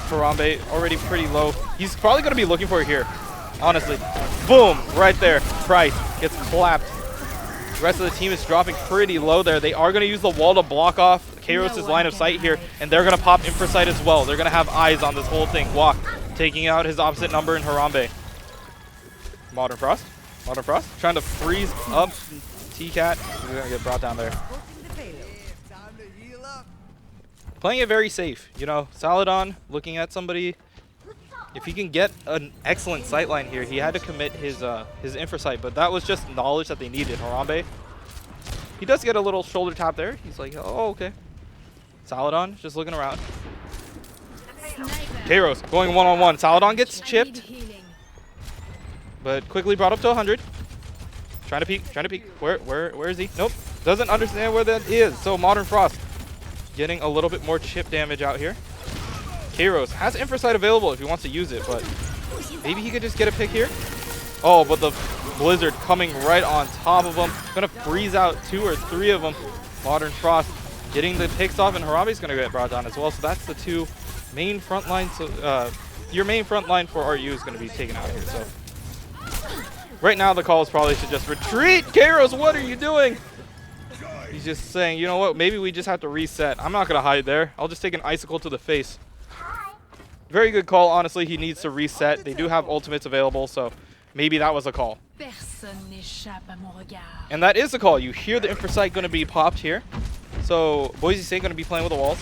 Harambe already pretty low. He's probably going to be looking for it here, honestly. Boom, right there. Price gets clapped. The rest of the team is dropping pretty low there. They are going to use the wall to block off Kairos' line of sight here, and they're going to pop Infrasight as well. They're going to have eyes on this whole thing. Guac taking out his opposite number in Harambe. Modern Frost trying to freeze up T-Cat. He's going to get brought down there. Playing it very safe. You know, Saladon looking at somebody. If he can get an excellent sightline here, he had to commit his Infrasight, but that was just knowledge that they needed. Harambe, he does get a little shoulder tap there. He's like, oh, okay. Saladon just looking around. Kairos going one-on-one. Saladon gets chipped, but quickly brought up to 100. Trying to peek. Where is he? Nope. Doesn't understand where that is. So Modern Frost getting a little bit more chip damage out here. Kairos has Infrasight available if he wants to use it, but maybe he could just get a pick here. Oh, but the Blizzard coming right on top of them. Gonna freeze out 2 or 3 of them. Modern Frost getting the picks off, and Harambe's gonna get brought down as well. So that's the 2 main front lines. So, your main front line for RU is gonna be taken out here. So right now the call is probably to just retreat. Kairos, what are you doing? He's just saying, you know what, maybe we just have to reset. I'm not gonna hide there. I'll just take an icicle to the face. Very good call, honestly. He needs to reset. They do have ultimates available, so maybe that was a call. And that is a call. You hear the Infrasight going to be popped here. So Boise State going to be playing with the walls.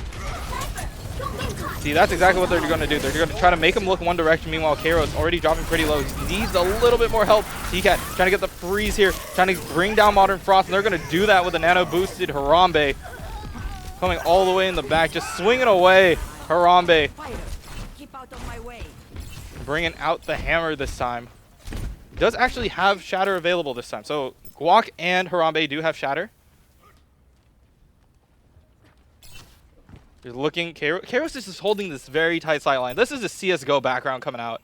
See, that's exactly what they're going to do. They're going to try to make him look one direction. Meanwhile, Kairos already dropping pretty low. He needs a little bit more help. TCAT trying to get the freeze here, trying to bring down Modern Frost, and they're going to do that with a nano-boosted Harambe. Coming all the way in the back, just swinging away. Harambe bringing out the hammer this time. Does actually have Shatter available this time. So Guac and Harambe do have Shatter. You're looking, Kairos is just holding this very tight sideline. This is a CSGO background coming out.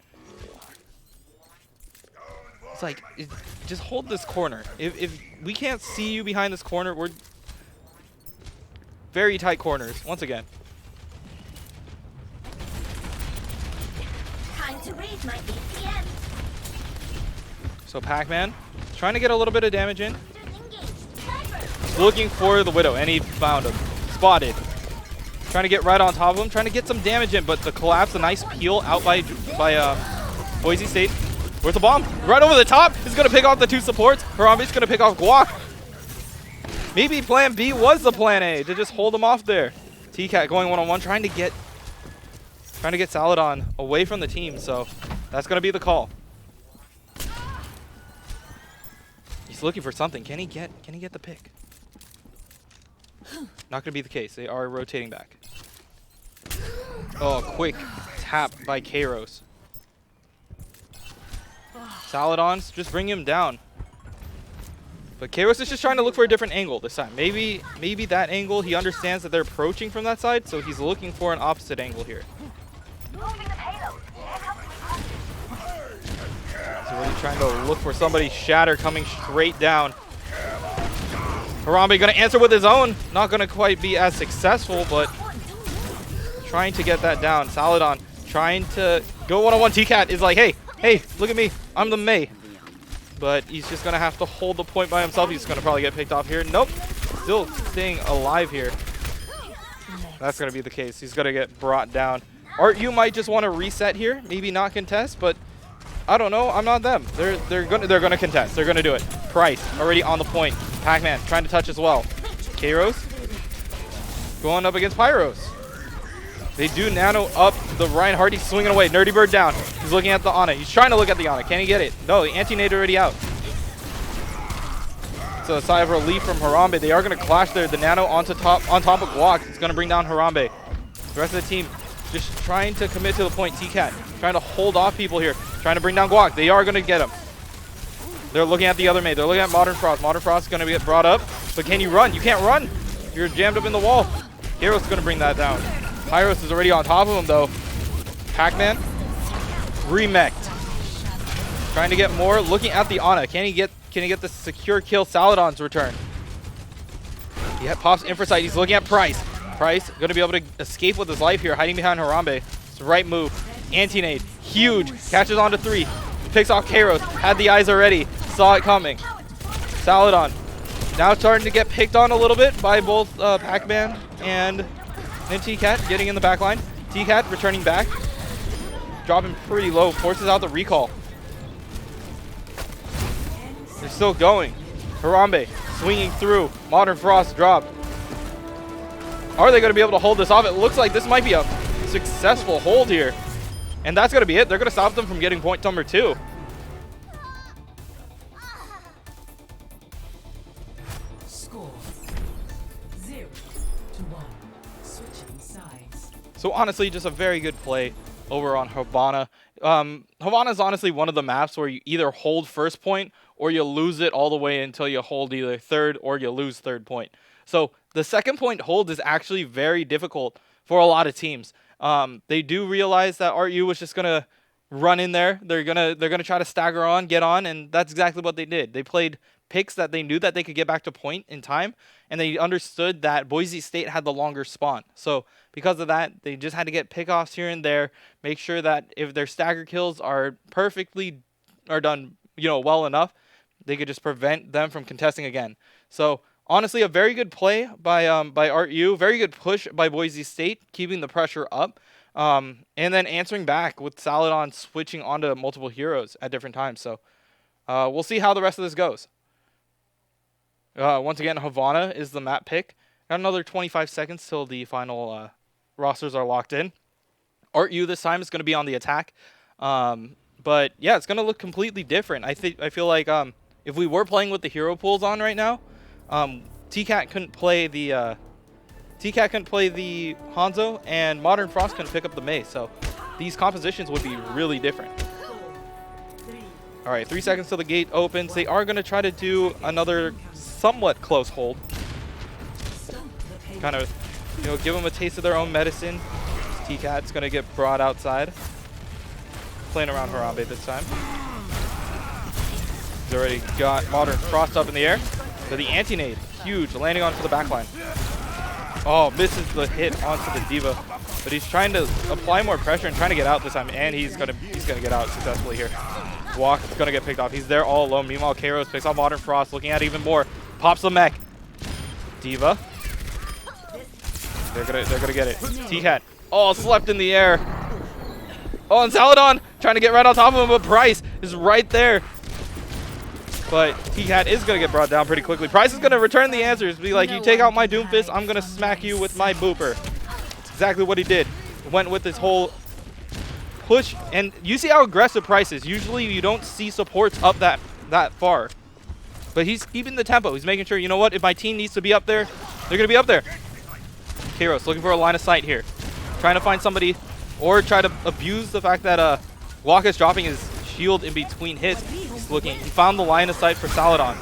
It's like, just hold this corner. If we can't see you behind this corner, we're very tight corners, once again. Time to raise my APM. So Pac-Man trying to get a little bit of damage in. Looking for the Widow, and he found him. Spotted. Trying to get right on top of him, trying to get some damage in, but the collapse, a nice peel out by Boise State. Where's the bomb? Right over the top. He's going to pick off the 2 supports. Harambe's going to pick off Guac. Maybe plan B was the plan A, to just hold him off there. TCAT going one-on-one, trying to get Saladon away from the team, so that's going to be the call. He's looking for something. Can he get the pick? Not going to be the case. They are rotating back. Oh, quick tap by Kairos. Saladon's just bring him down. But Kairos is just trying to look for a different angle this time. Maybe that angle, he understands that they're approaching from that side, so he's looking for an opposite angle here. He's really trying to look for somebody. Shatter coming straight down. Harambe going to answer with his own. Not going to quite be as successful, but trying to get that down. Saladon trying to go one-on-one. TCAT is like, hey, look at me. I'm the May. But he's just going to have to hold the point by himself. He's going to probably get picked off here. Nope. Still staying alive here. That's going to be the case. He's going to get brought down. You might just want to reset here. Maybe not contest, but I don't know. I'm not them. They're gonna contest. They're gonna do it. Price already on the point. Pac-Man trying to touch as well. Kairos going up against Pyros. They do nano up the Reinhardt. He's swinging away. Nerdy Bird down. He's looking at the Ana. He's trying to look at the Ana. Can he get it? No, the anti-nade already out. So a sigh of relief from Harambe. They are gonna clash there. The nano on top of Guac. It's gonna bring down Harambe. The rest of the team just trying to commit to the point. TCAT trying to hold off people here. Trying to bring down Guac. They are going to get him. They're looking at the other maid. They're looking at Modern Frost. Modern Frost is going to get brought up. But can you run? You can't run. You're jammed up in the wall. Kairos is going to bring that down. Pyros is already on top of him, though. Pac-Man. Remeked. Trying to get more. Looking at the Ana. Can he get the secure kill? Saladon's return. He pops Infrasight. He's looking at Price. Price going to be able to escape with his life here. Hiding behind Harambe. It's the right move. Anti-nade. Huge. Catches on to 3. Picks off Kairos. Had the eyes already. Saw it coming. Saladon. Now starting to get picked on a little bit by both Pac-Man and TCAT getting in the back line. TCAT returning back. Dropping pretty low. Forces out the recall. They're still going. Harambe swinging through. Modern Frost dropped. Are they going to be able to hold this off? It looks like this might be a successful hold here. And that's going to be it. They're going to stop them from getting point number 2. Score 0-1. Switching sides. So honestly, just a very good play over on Habana. Havana is honestly one of the maps where you either hold first point or you lose it all the way until you hold either third or you lose third point. So the second point hold is actually very difficult for a lot of teams. They do realize that RU was just going to run in there. They're gonna try to stagger on, get on, and that's exactly what they did. They played picks that they knew that they could get back to point in time, and they understood that Boise State had the longer spawn. So because of that, they just had to get pickoffs here and there, make sure that if their stagger kills are done, well enough, they could just prevent them from contesting again. So honestly, a very good play by ArtU, very good push by Boise State, keeping the pressure up. And then answering back with Saladon switching onto multiple heroes at different times. So we'll see how the rest of this goes. Once again, Havana is the map pick. Got another 25 seconds till the final rosters are locked in. ArtU this time is going to be on the attack. But yeah, it's going to look completely different. I feel like if we were playing with the hero pools on right now, TCAT couldn't play the Hanzo, and Modern Frost couldn't pick up the Mei, so these compositions would be really different. All right, 3 seconds till the gate opens. They are going to try to do another somewhat close hold. Kind of, give them a taste of their own medicine. TCAT's going to get brought outside. Playing around Harambe this time. He's already got Modern Frost up in the air. So the anti-nade, huge, landing onto the backline. Oh, misses the hit onto the D.Va, but he's trying to apply more pressure and trying to get out this time, and he's gonna get out successfully here. Walk is gonna get picked off. He's there all alone. Meanwhile, Kairos picks off Modern Frost, looking at even more. Pops the mech. D.Va. They're gonna get it. TCAT. Oh, slept in the air. Oh, and Saladon trying to get right on top of him, but Price is right there. But TCAT is going to get brought down pretty quickly. Price is going to return the answers. Be like, you take out my Doomfist, I'm going to smack you with my Booper. That's exactly what he did. Went with this whole push. And you see how aggressive Price is. Usually you don't see supports up that far. But he's keeping the tempo. He's making sure, you know what, if my team needs to be up there, they're going to be up there. Kairos looking for a line of sight here. Trying to find somebody or try to abuse the fact that Waka's dropping his shield in between hits. He's looking. He found the line of sight for Saladon.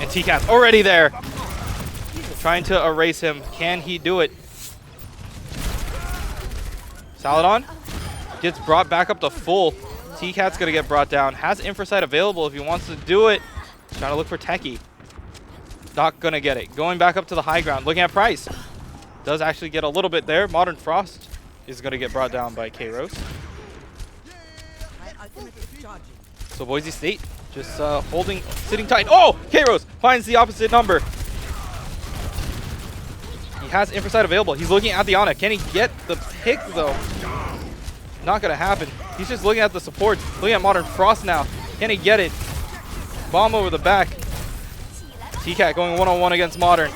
And TCAT's already there. Trying to erase him. Can he do it? Saladon gets brought back up to full. TCAT's going to get brought down. Has Infrasight available if he wants to do it. Trying to look for Techie. Not going to get it. Going back up to the high ground. Looking at Price. Does actually get a little bit there. Modern Frost is going to get brought down by Kairos. So Boise State just sitting tight. Oh! Kairos finds the opposite number. He has Infrasight available. He's looking at the Ana. Can he get the pick, though? Not going to happen. He's just looking at the supports. Looking at Modern Frost now. Can he get it? Bomb over the back. TCAT going one-on-one against Modern.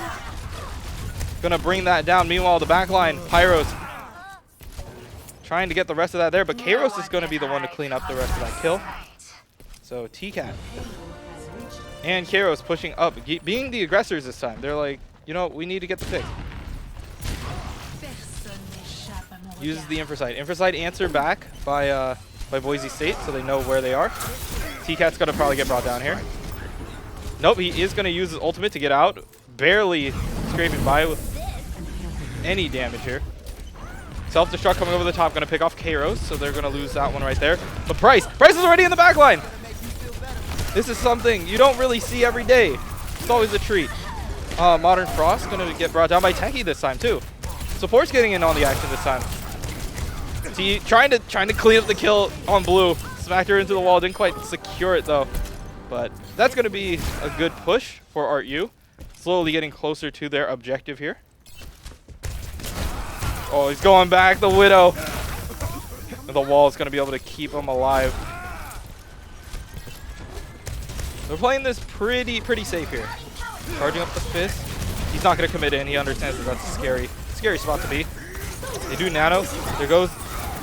Gonna bring that down. Meanwhile, the backline, Pyros trying to get the rest of that there, but Kairos is gonna be the one to clean up the rest of that kill. So TCAT and Kairos pushing up, being the aggressors this time. They're like, we need to get the pick. Uses the Infrasight. Infrasight answer back by Boise State, so they know where they are. TCAT's gonna probably get brought down here. Nope, he is gonna use his ultimate to get out. Barely scraping by with any damage here. Self-destruct coming over the top, gonna pick off Kairos, so they're gonna lose that one right there. But Price is already in the back line. This is something you don't really see every day. It's always a treat. Modern Frost gonna get brought down by Techie this time too. Support's getting in on the action this time. T trying to clean up the kill on blue. Smacked her into the wall, didn't quite secure it though. But that's gonna be a good push for ArtU. Slowly getting closer to their objective here. Oh, he's going back, the Widow. And the wall is going to be able to keep him alive. They're playing this pretty safe here. Charging up the fist. He's not going to commit in. He understands that that's a scary spot to be. They do nano. There goes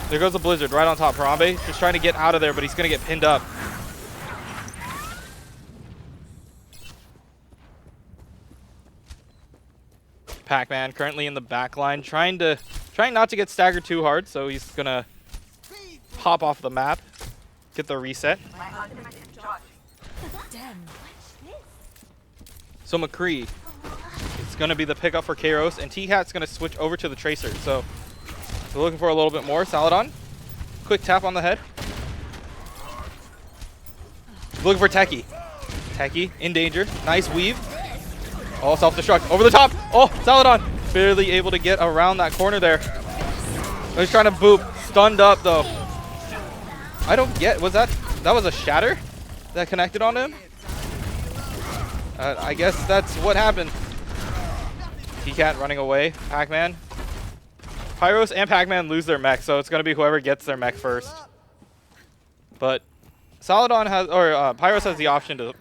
the Blizzard right on top. Harambe just trying to get out of there, but he's going to get pinned up. Pac-Man currently in the back line, trying not to get staggered too hard, so he's gonna pop off the map, get the reset. So McCree is gonna be the pickup for Kairos, and TCAT's gonna switch over to the Tracer. So we're looking for a little bit more. Saladon, quick tap on the head. Looking for Techie. Techie in danger. Nice weave. Oh, self-destruct. Over the top. Oh, Saladon. Barely able to get around that corner there. He's trying to boop. Stunned up, though. I don't get... That was a shatter that connected on him? I guess that's what happened. T-Cat running away. Pac-Man. Pyros and Pac-Man lose their mech, so it's going to be whoever gets their mech first. But Saladon has... Or Pyros has the option to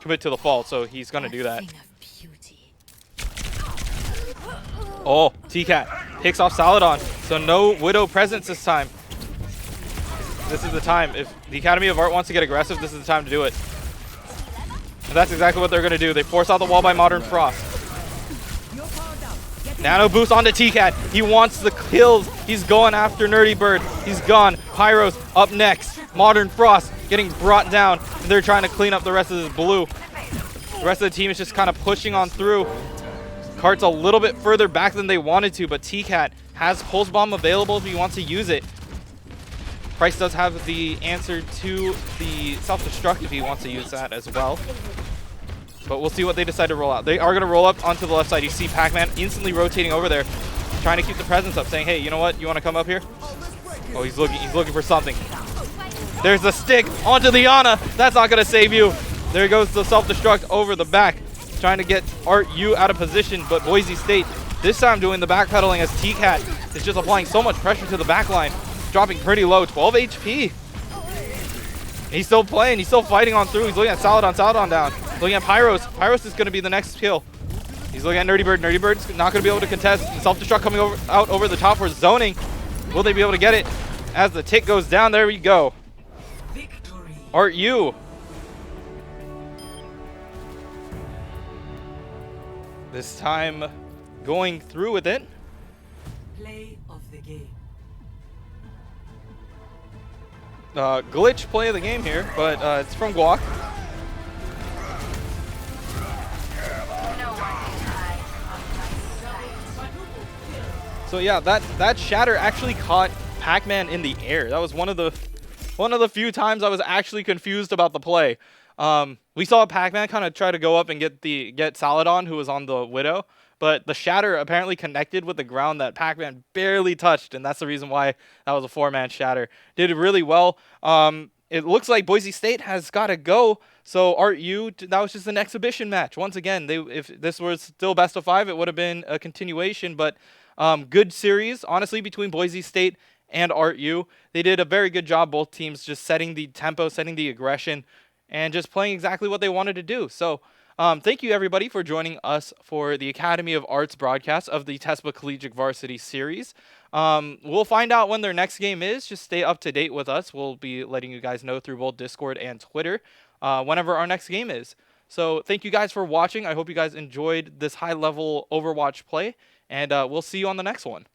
commit to the fault, so he's going to do that. Oh, T-Cat picks off Saladon. So no Widow presence this time. This is the time. If the Academy of Art wants to get aggressive, this is the time to do it. And that's exactly what they're going to do. They force out the wall by Modern Frost. Nano boost onto T-Cat. He wants the kills. He's going after Nerdy Bird. He's gone. Pyros up next. Modern Frost getting brought down. And they're trying to clean up the rest of this blue. The rest of the team is just kind of pushing on through. Cart's a little bit further back than they wanted to, but T-Cat has Pulse Bomb available if he wants to use it. Price does have the answer to the self-destruct if he wants to use that as well. But we'll see what they decide to roll out. They are going to roll up onto the left side. You see Pac-Man instantly rotating over there, trying to keep the presence up, saying, hey, you know what? You want to come up here? Oh, he's looking for something. There's the stick onto the Ana. That's not going to save you. There goes the self-destruct over the back, trying to get Art U out of position, but Boise State this time doing the backpedaling as T-Cat is just applying so much pressure to the back line, dropping pretty low, 12 HP. He's still playing, he's still fighting on through. He's looking at Saladon down. Looking at Pyros. Pyros is going to be the next kill. He's looking at Nerdy Bird. Nerdy Bird's not going to be able to contest. Self-destruct coming out over the top for zoning. Will they be able to get it? As the tick goes down, there we go. Victory. Art U. This time going through with it. Play of the game. Glitch play of the game here, but it's from Guac. No one can hide from my sight. So yeah, that shatter actually caught Pac-Man in the air. That was one of the few times I was actually confused about the play. We saw Pac-Man kind of try to go up and get Saladon, who was on the Widow, but the shatter apparently connected with the ground that Pac-Man barely touched, and that's the reason why that was a 4-man shatter. Did really well. It looks like Boise State has got to go. So Art U, that was just an exhibition match. Once again, if this was still best of 5, it would have been a continuation, but good series, honestly, between Boise State and Art U. They did a very good job, both teams, just setting the tempo, setting the aggression, and just playing exactly what they wanted to do. So thank you, everybody, for joining us for the Academy of Arts broadcast of the Tespa Collegiate Varsity Series. We'll find out when their next game is. Just stay up to date with us. We'll be letting you guys know through both Discord and Twitter whenever our next game is. So thank you guys for watching. I hope you guys enjoyed this high-level Overwatch play, and we'll see you on the next one.